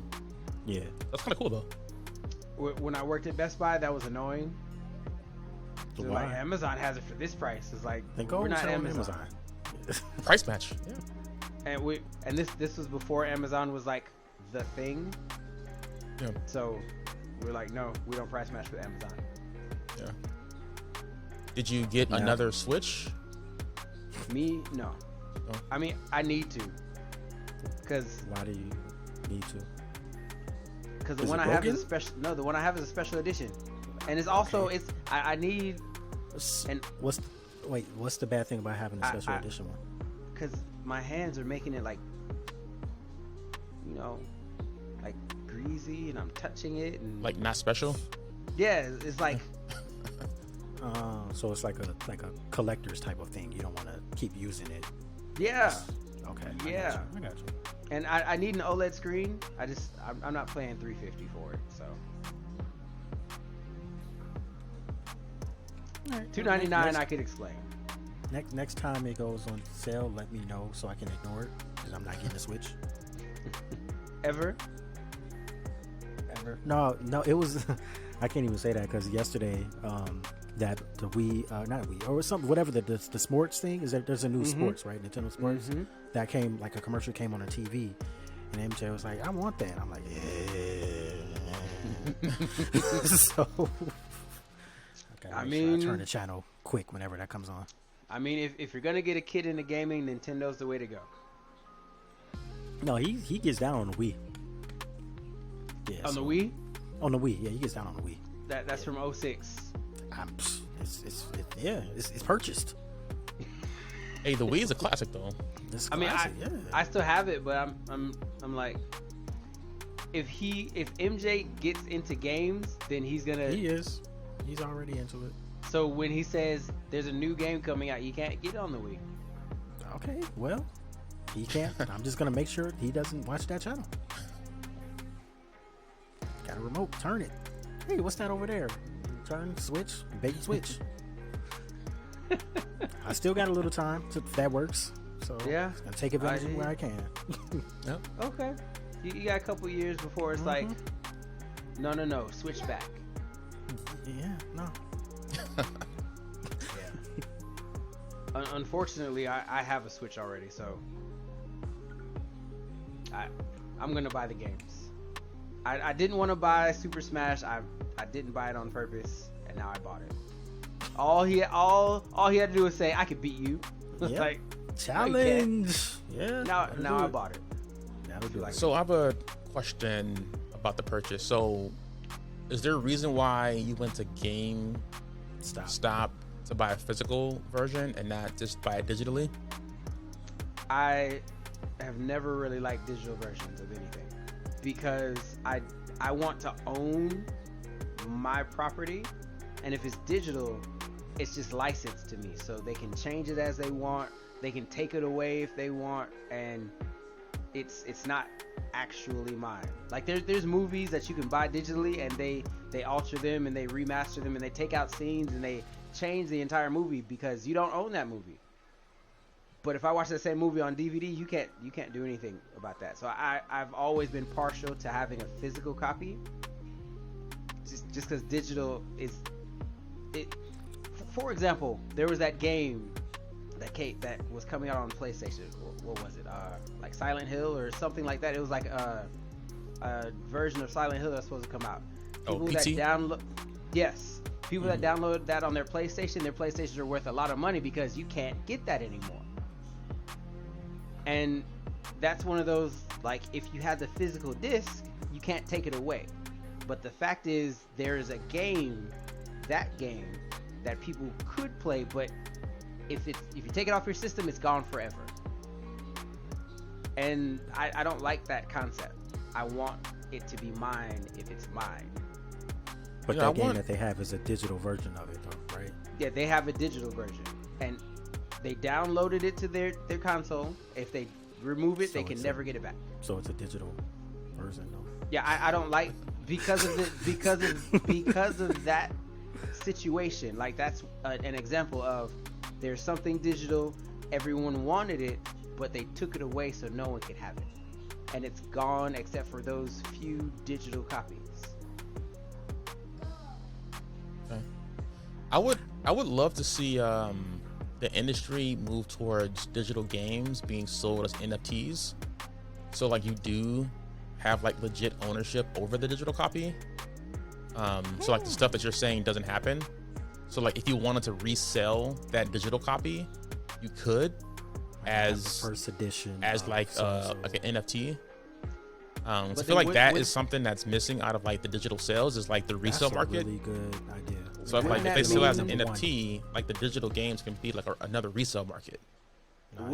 Yeah. That's kind of cool though. When I worked at Best Buy, that was annoying. So They're why? like, Amazon has it for this price. It's like, Then go we're not sell on Amazon. Price match. Yeah. And this was before Amazon was like the thing. Yeah. So we're like, no, we don't price match with Amazon. Yeah. Did you get No. another Switch? Me, no. No. I mean, I need to, because Why do you need to? the Is one it I have is broken? a special. No, the one I have is a special edition, and it's also Okay. I need And- What's the bad thing about having a special I- edition one? because my hands are making it like, like greasy, and I'm touching it, and Like not special? yeah, it's like So it's like a collector's type of thing. You don't want to keep using it. yeah. Okay. Yeah. I got you. And I need an OLED screen. I'm not paying $350 for it, so $299 I could explain. Next time it goes on sale, let me know so I can ignore it because I'm not getting a Switch Ever? ever. No, it was. I can't even say that because yesterday, that the Wii, not Wii, or something, whatever the sports thing is. There's a new sports, right? Nintendo Sports that came, like a commercial came on a TV, and MJ was like, "I want that." I'm like, "Yeah." So, I mean- turn the channel quick whenever that comes on. I mean, if you're gonna get a kid into gaming, Nintendo's the way to go. No, he gets down on the Wii. Yeah, On the so- Wii, On the Wii, yeah, he gets down on the Wii. that's from 06. It's purchased. Hey, the Wii is a classic though. It's I mean, classic, I still have it, but I'm like, if MJ gets into games, then he's gonna. he is. He's already into it. So when he says there's a new game coming out, you can't get on the Wii. Okay, well, he can't. I'm just gonna make sure he doesn't watch that channel. Got a remote. Turn it. Hey, what's that over there? Turn, switch, bait and switch. I still got a little time if that works. So Yeah. I'm gonna take advantage of where I can. Okay, you got a couple years before it's like, no, switch back. Yeah, no. Unfortunately, I have a Switch already, so I'm gonna buy the games. I didn't want to buy Super Smash. I didn't buy it on purpose, and now I bought it. All he had to do was say, "I could beat you." It's Yep. like, Challenge. Yeah. now that'll now do I it. bought it. That'll do it. So I have a question about the purchase. So, is there a reason why you went to GameStop to buy a physical version and not just buy it digitally? I have never really liked digital versions of anything because I want to own my property, and if it's digital, it's just licensed to me, so they can change it as they want, they can take it away if they want, and it's not actually mine. Like there's movies that you can buy digitally, and they alter them and they remaster them and they take out scenes and they change the entire movie because you don't own that movie. But if I watch that same movie on DVD, you can't do anything about that. So I've always been partial to having a physical copy, just because digital is it. For example, there was that game that was coming out on PlayStation. What was it? Like Silent Hill or something like that. It was like a version of Silent Hill that's supposed to come out. People that PT? download, yes, people that download that on their PlayStations are worth a lot of money because you can't get that anymore. And that's one of those, like, if you have the physical disc, you can't take it away. But the fact is, there is a game that people could play, but if you take it off your system, it's gone forever. And I don't like that concept. I want it to be mine if it's mine. But Yeah, that game that they have is a digital version of it, though, right? Yeah, they have a digital version, and they downloaded it to their console. If they remove it, So they can it's never get it back. So it's a digital version, though. Yeah, I don't like because of that situation. Like that's an example of there's something digital, everyone wanted it, but they took it away so no one could have it. And it's gone except for those few digital copies. Okay. I would love to see the industry move towards digital games being sold as NFTs. So like you do have like legit ownership over the digital copy. So like the stuff that you're saying doesn't happen. So like if you wanted to resell that digital copy, you could as first edition, as like an NFT. So I feel like is something that's missing out of like the digital sales is like the resale market. Really good idea. So if they still has an NFT, like the digital games can be like another resale market. Nice.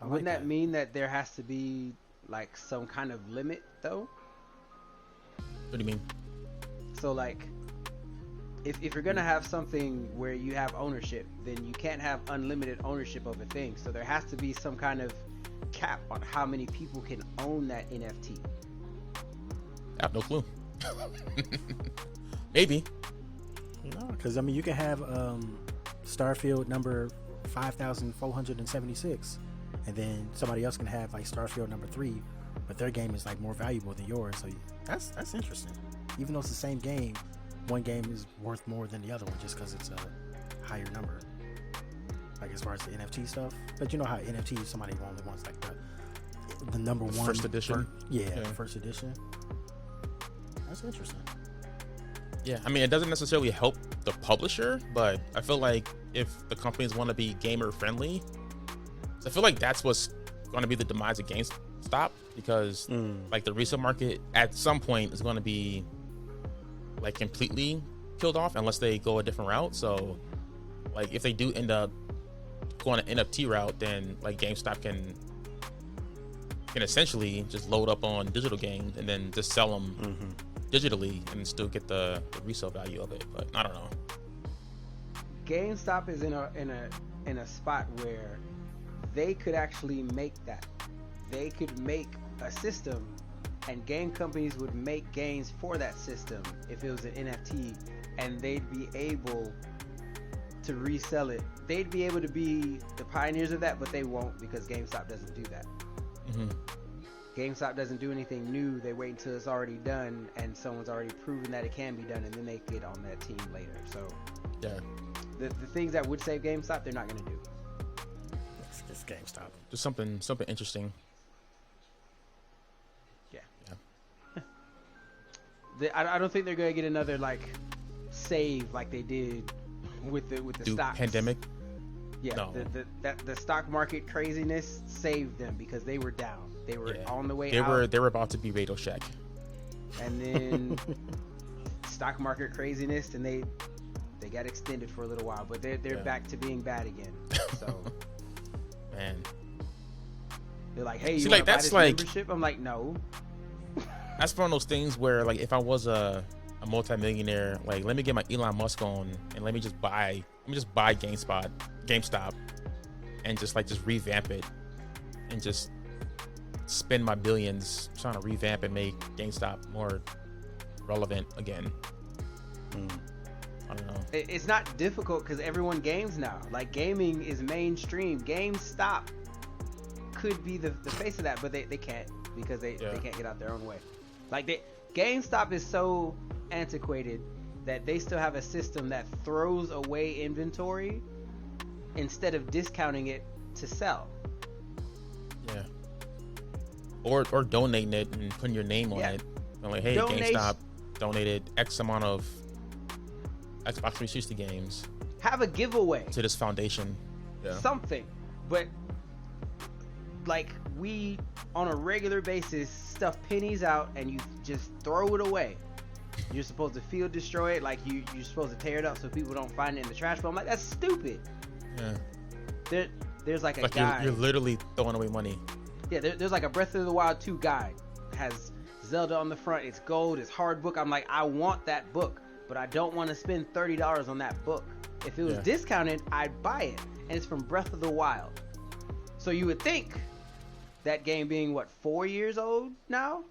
Wouldn't that mean that there has to be like some kind of limit though? What do you mean? So like, if you're gonna have something where you have ownership, then you can't have unlimited ownership of a thing. So there has to be some kind of cap on how many people can own that NFT. I have no clue. Maybe. No, because I mean you can have Starfield number 5,476, and then somebody else can have like Starfield number 3, but their game is like more valuable than yours. So that's interesting. Even though it's the same game, one game is worth more than the other one just because it's a higher number. Like as far as the NFT stuff, but you know how NFT somebody only wants like the number one first edition. First edition. That's interesting. Yeah, I mean, it doesn't necessarily help the publisher, but I feel like if the companies want to be gamer friendly, I feel like that's what's going to be the demise of GameStop, because like the resale market at some point is going to be like completely killed off unless they go a different route. So like if they do end up going an NFT route, then like GameStop can essentially just load up on digital games and then just sell them digitally and still get the resale value of it. But I don't know. GameStop is in a spot where they could actually make that. They could make a system, and game companies would make games for that system if it was an NFT, and they'd be able to resell it. They'd be able to be the pioneers of that, but they won't, because GameStop doesn't do that. GameStop doesn't do anything new. They wait until it's already done and someone's already proven that it can be done, and then they get on that team later. So yeah, the things that would save GameStop, they're not going to do. It's just GameStop. Just something interesting. I don't think they're going to get another like save like they did with the stocks. Pandemic. Yeah, no. the stock market craziness saved them because they were down. They were on the way out. They were about to be Radio Shack. And then stock market craziness, and they got extended for a little while, but they're back to being bad again. So man, they're like, hey, you want to buy this membership? I'm like, no. That's one of those things where like if I was a multi-millionaire, like let me get my Elon Musk on and let me just buy GameStop and just revamp it and just spend my billions trying to revamp and make GameStop more relevant again. I don't know. It's not difficult because everyone games now. Like gaming is mainstream. GameStop could be the face of that, but they can't because they can't get out their own way. Like GameStop is so antiquated that they still have a system that throws away inventory instead of discounting it to sell. Yeah. Or donating it and putting your name on it. And like, hey, GameStop donated X amount of Xbox 360 games. Have a giveaway to this foundation. Yeah. Something. But like we on a regular basis stuff pennies out and you just throw it away. You're supposed to field destroy it, like you're supposed to tear it up so people don't find it in the trash. But I'm like, that's stupid. Yeah. There's like a guide. You're literally throwing away money. Yeah, there's like a Breath of the Wild 2 guide. It has Zelda on the front. It's gold. It's hard book. I'm like, I want that book, but I don't want to spend $30 on that book. If it was discounted, I'd buy it. And it's from Breath of the Wild. So you would think that game being, 4 years old now?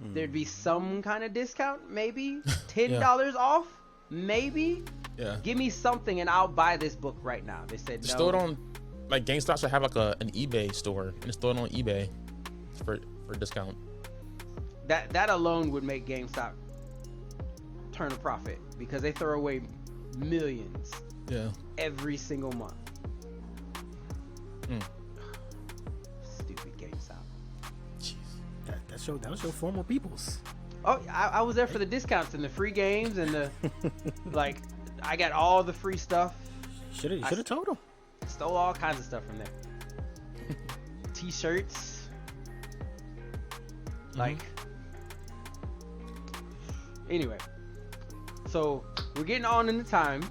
There'd be some kind of discount, maybe? $10 off? Maybe? Yeah. Give me something and I'll buy this book right now. They said just no. like GameStop should have like an eBay store and just throw it on eBay for discount. That alone would make GameStop turn a profit because they throw away millions every single month. Stupid GameStop. Jeez. That was your former peoples. Oh, I was there for the discounts and the free games and the like. I got all the free stuff. Should have told them. Stole all kinds of stuff from there. T-shirts. Like. Anyway, so we're getting on in the time.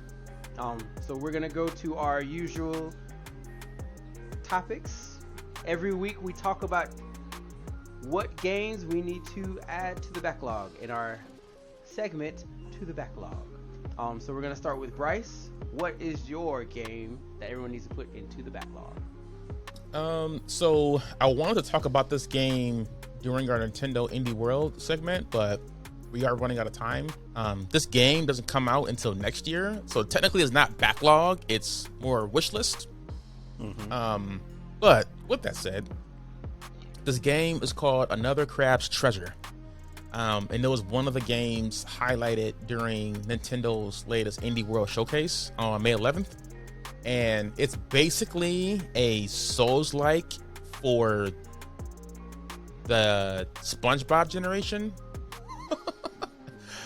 So we're gonna go to our usual topics. Every week we talk about what games we need to add to the backlog in our segment to the backlog. So we're gonna start with Bryce. What is your game that everyone needs to put into the backlog? So I wanted to talk about this game during our Nintendo Indie World segment, but we are running out of time. This game doesn't come out until next year, so technically it's not backlog, it's more wish list. But with that said, this game is called Another Crab's Treasure. And it was one of the games highlighted during Nintendo's latest Indie World Showcase on May 11th. And it's basically a Souls-like for the SpongeBob generation.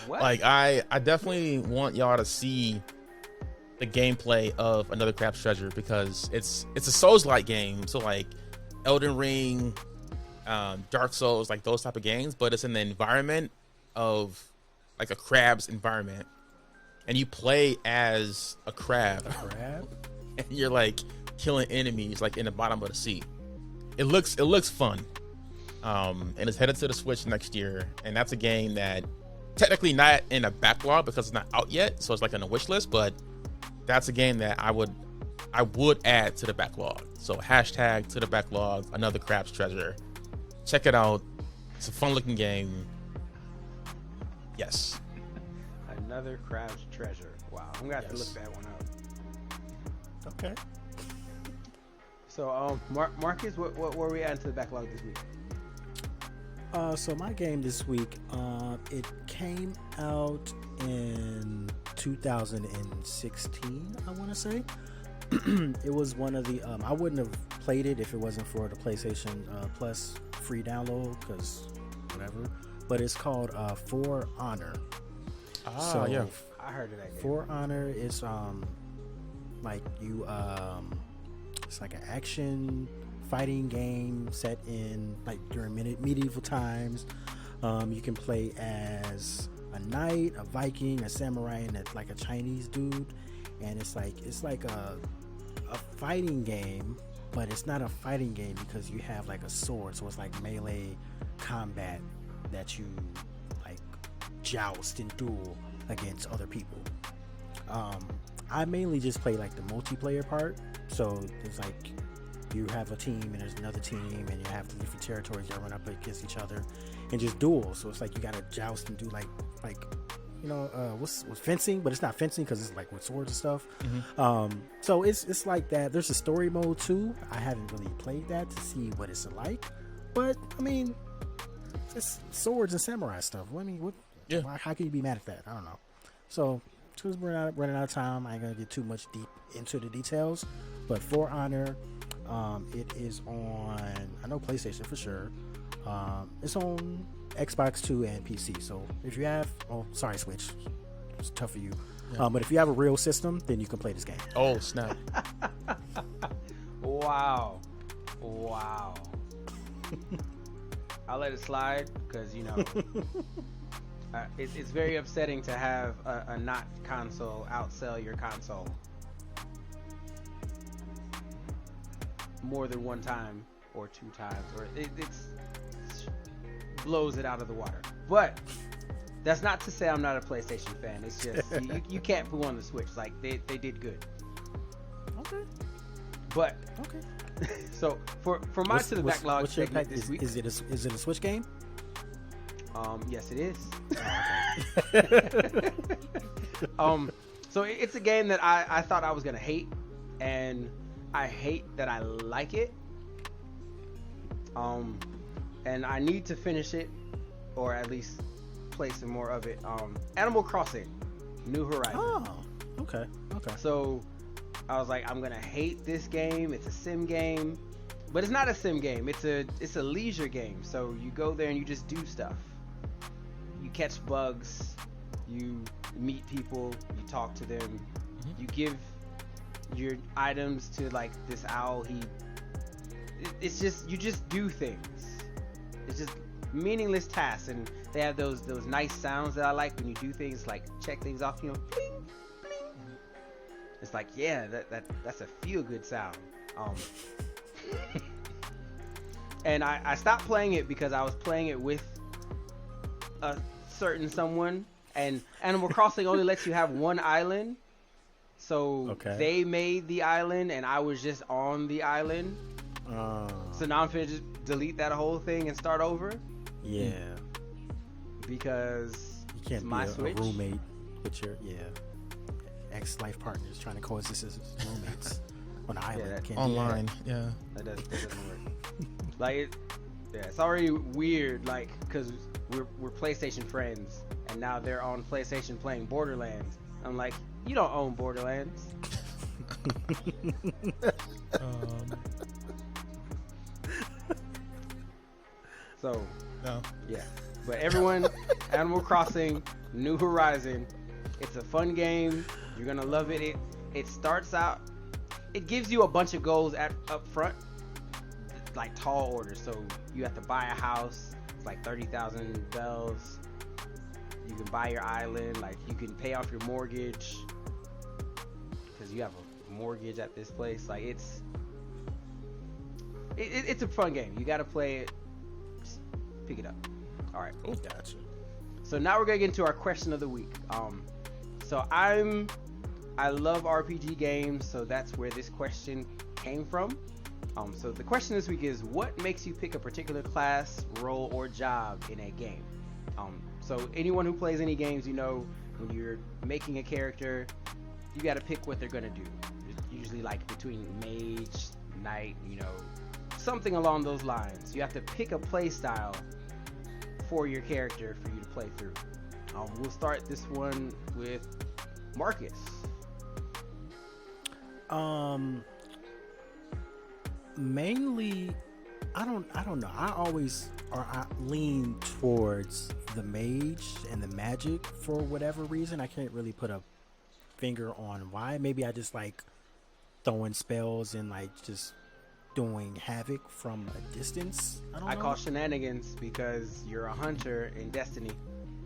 What? Like, I definitely want y'all to see the gameplay of Another Crab's Treasure because it's a Souls-like game. So, like, Elden Ring, Dark Souls, like those type of games, but it's in the environment of like a crab's environment, and you play as a crab. And you're like killing enemies like in the bottom of the sea. It looks fun, and it's headed to the Switch next year, and that's a game that technically not in a backlog because it's not out yet, so it's like on a wish list, but that's a game that I would add to the backlog. So hashtag to the backlog, Another Crab's Treasure. Check it out. It's a fun looking game. Yes. Another Crab's Treasure. Wow. I'm gonna have to look that one up. Okay. So Marcus, what were we adding to the backlog this week? So my game this week, it came out in 2016, I want to say. It was one of the I wouldn't have played it if it wasn't for the PlayStation Plus free download, because whatever, but it's called For Honor. Yeah, I heard of that game. For Honor is like you it's like an action fighting game set in like during medieval times. You can play as a knight, a Viking, a samurai, and like a Chinese dude. And it's like a fighting game, but it's not a fighting game because you have like a sword, so it's like melee combat that you like joust and duel against other people. I mainly just play like the multiplayer part, so it's like you have a team and there's another team and you have the different territories that run up against each other and just duel. So it's like you gotta joust and do like you know, what's fencing, but it's not fencing because it's like with swords and stuff. So it's like that. There's a story mode too. I haven't really played that to see what it's like, but I mean, it's swords and samurai stuff. I mean, how can you be mad at that? I don't know. So because we're running out of time, I ain't gonna get too much deep into the details. But For Honor, it is on, I know PlayStation for sure. It's on Xbox 2 and PC. So if you have, Switch, it's tough for you. Yeah. But if you have a real system, then you can play this game. Oh snap! Wow. I'll let it slide because it's very upsetting to have a not console outsell your console more than one time or two times, or it's blows it out of the water. But that's not to say I'm not a PlayStation fan. It's just you can't put on the Switch. Like they did good. Okay. But okay. So for my to the backlog segment this week, is it a Switch game? Yes, it is. So it's a game that I thought I was gonna hate, and I hate that I like it. And I need to finish it, or at least play some more of it. Animal Crossing, New Horizons. Oh, okay. So I was like, I'm gonna hate this game. It's a sim game, but it's not a sim game. It's a leisure game. So you go there and you just do stuff. You catch bugs. You meet people. You talk to them. Mm-hmm. You give your items to like this owl. It's just, you just do things. It's just meaningless tasks, and they have those nice sounds that I like when you do things, like check things off, you know, bling, bling. It's like, yeah, that's a feel good sound. And I stopped playing it because I was playing it with a certain someone, and Animal Crossing only lets you have one island. So they made the island and I was just on the island. So now I'm finna just delete that whole thing and start over. Yeah. Because you can't my be a roommate with your ex-life partners trying to coexist as roommates on an island. Online. Yeah. That doesn't work. Like, it's already weird, like, because we're PlayStation friends, and now they're on PlayStation playing Borderlands. I'm like, you don't own Borderlands. So, no. Yeah. But everyone, Animal Crossing, New Horizon, it's a fun game. You're going to love it. It starts out, it gives you a bunch of goals up front, like tall orders. So you have to buy a house. It's like 30,000 bells. You can buy your island. Like, you can pay off your mortgage because you have a mortgage at this place. Like, it's a fun game. You got to play it. Just pick it up. All right. Oh, gotcha. So now we're gonna get into our question of the week. So I love RPG games, so that's where this question came from. So the question this week is, what makes you pick a particular class, role, or job in a game? So anyone who plays any games, you know, when you're making a character, you got to pick what they're gonna do. It's usually like between mage, knight, you know, something along those lines. You have to pick a play style for your character for you to play through. We'll start this one with Marcus. Mainly, I don't know. I lean towards the mage and the magic for whatever reason. I can't really put a finger on why. Maybe I just like throwing spells and like just doing havoc from a distance. I call shenanigans because you're a hunter in Destiny.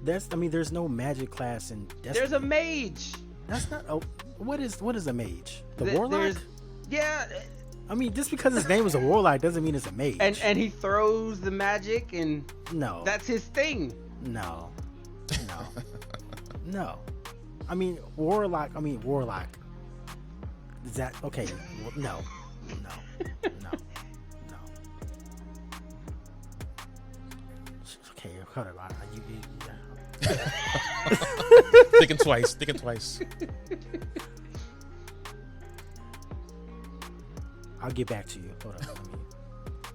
There's no magic class in Destiny. There's a mage. That's not. Oh, what is a mage? The warlock? Yeah. I mean, just because his name is a warlock doesn't mean it's a mage. And he throws the magic, and no, that's his thing. No. I mean, warlock. Is that okay? No. Okay, hold on. Thinking twice. I'll get back to you. Hold on.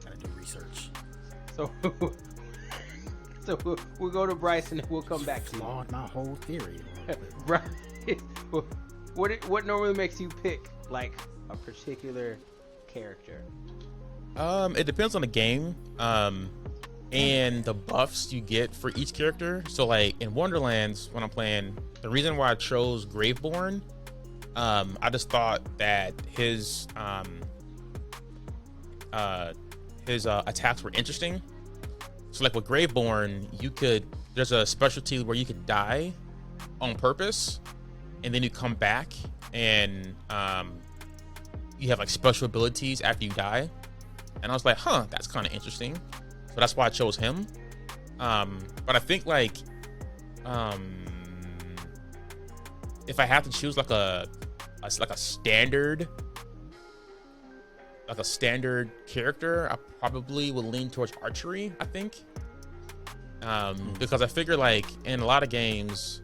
Gotta do research. So we'll go to Bryce and we'll come back to you. Flawed my whole theory. Bryce, what normally makes you pick like a particular character? It depends on the game. And the buffs you get for each character. So like in Wonderlands, when I'm playing, the reason why I chose Graveborn, I just thought that his attacks were interesting. So like with Graveborn, there's a specialty where you could die on purpose, and then you come back and you have like special abilities after you die. And I was like, that's kind of interesting. So that's why I chose him. But I think like if I have to choose like a standard character, I probably would lean towards archery, I think. Because I figure like in a lot of games,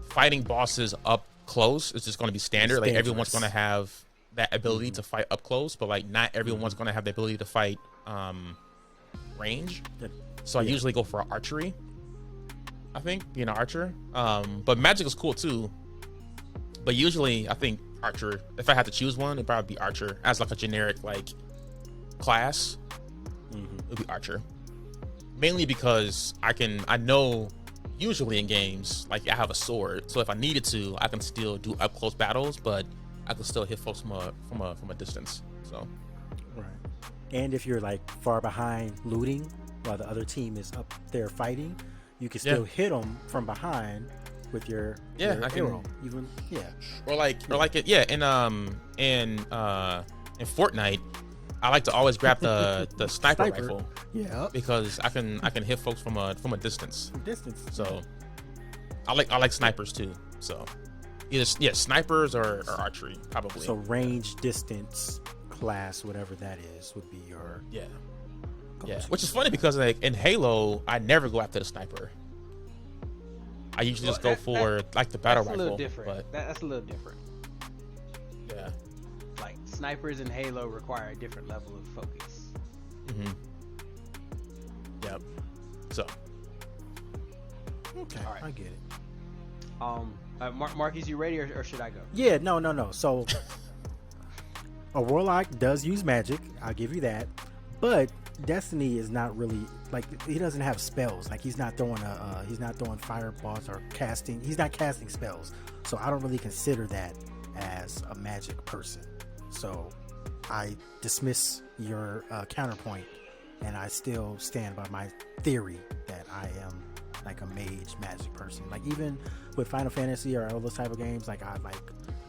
fighting bosses up close is just going to be standard. Like everyone's going to have that ability to fight up close, but like not everyone's gonna have the ability to fight range. So I usually go for archery. I think being an archer, but magic is cool too. But usually, I think archer. If I had to choose one, it'd probably be archer as like a generic like class. It'd be archer, mainly because I know usually in games like I have a sword, so if I needed to, I can still do up close battles, but I can still hit folks from a distance. So right. And if you're like far behind looting while the other team is up there fighting, you can still hit them from behind with your arrow. Even or like it in Fortnite, I like to always grab the sniper rifle. Yeah, because I can hit folks from a distance. So I like snipers too. So either snipers or archery probably. So range, distance, class, whatever that is, would be your Which is funny because like in Halo, I never go after the sniper. I usually just go for like the battle rifle. That's a little different. But that's a little different. Yeah. Like snipers in Halo require a different level of focus. Yep. So. Okay, all right. I get it. Marcus, you ready or should I go? Yeah, no. So a warlock does use magic. I'll give you that. But Destiny is not really like he doesn't have spells. Like he's not throwing fireballs or casting. He's not casting spells. So I don't really consider that as a magic person. So I dismiss your counterpoint, and I still stand by my theory that I am like a mage magic person. Like even with Final Fantasy or all those type of games, like I like,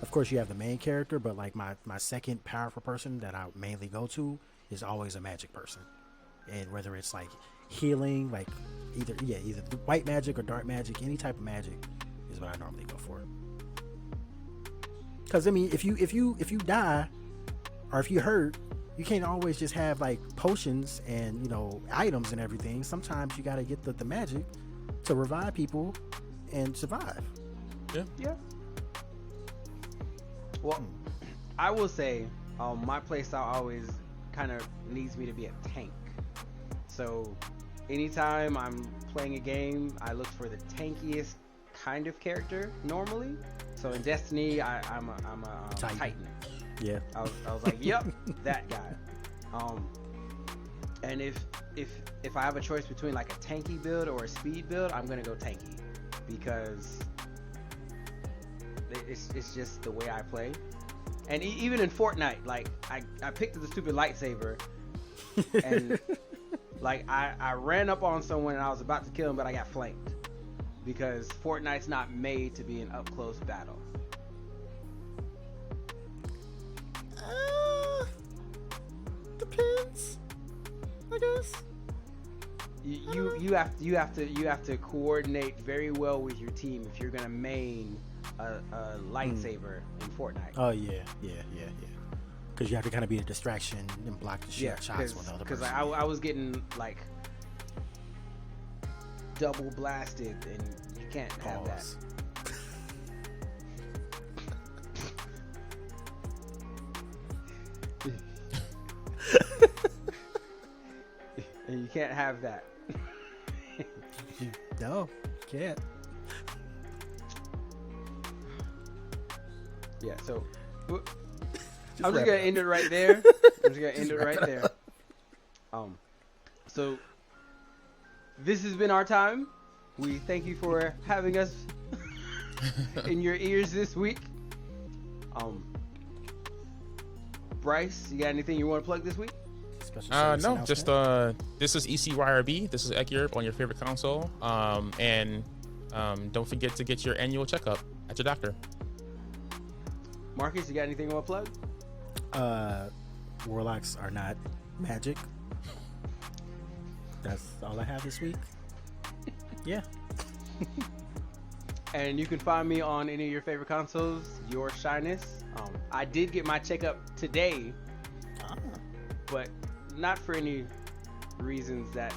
of course you have the main character, but like my second powerful person that I mainly go to is always a magic person. And whether it's like healing, like either white magic or dark magic, any type of magic is what I normally go for. Because I mean, if you die or if you hurt, you can't always just have like potions and items and everything. Sometimes you got to get the magic to revive people and survive. Yeah. Well, I will say my playstyle always kind of needs me to be a tank. So anytime I'm playing a game, I look for the tankiest kind of character normally. So in Destiny, I'm a Titan. Yeah. I was like, yep, that guy. And if I have a choice between like a tanky build or a speed build, I'm gonna go tanky because it's just the way I play. And even in Fortnite, like I picked the stupid lightsaber, and like I ran up on someone and I was about to kill him, but I got flanked because Fortnite's not made to be an up close battle. Depends, I guess. You have to coordinate very well with your team if you're gonna main a lightsaber in Fortnite. Oh yeah. Because you have to kind of be a distraction and block the shots with the other person. Because I was getting like double blasted, and you can't have that. And you can't have that. No, you can't. Yeah, so I'm just gonna end it right there. So this has been our time. We thank you for having us in your ears this week. Bryce, you got anything you want to plug this week? No, just this is ECYRB. This is Ekyurb on your favorite console. And don't forget to get your annual checkup at your doctor. Marcus, you got anything you want to plug? Warlocks are not magic. That's all I have this week. Yeah. And you can find me on any of your favorite consoles, Your Shyness. I did get my checkup today, but not for any reasons that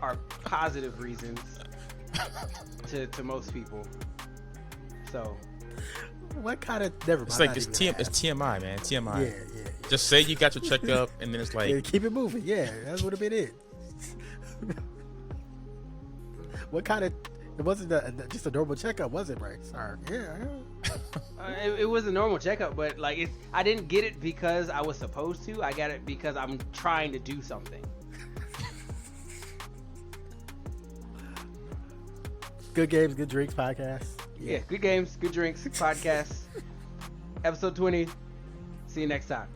are positive reasons to most people. So What kind of? Never mind. It's like it's TMI, man. TMI. Yeah. Just say you got your checkup, and then it's like Yeah, keep it moving. Yeah, that's what it is. What kind of? It wasn't just a normal checkup, was it, Bryce? Or, yeah. It was a normal checkup, but like I didn't get it because I was supposed to. I got it because I'm trying to do something. Good Games, Good Drinks podcast. Yeah, Good Games, Good Drinks podcast. Episode 20. See you next time.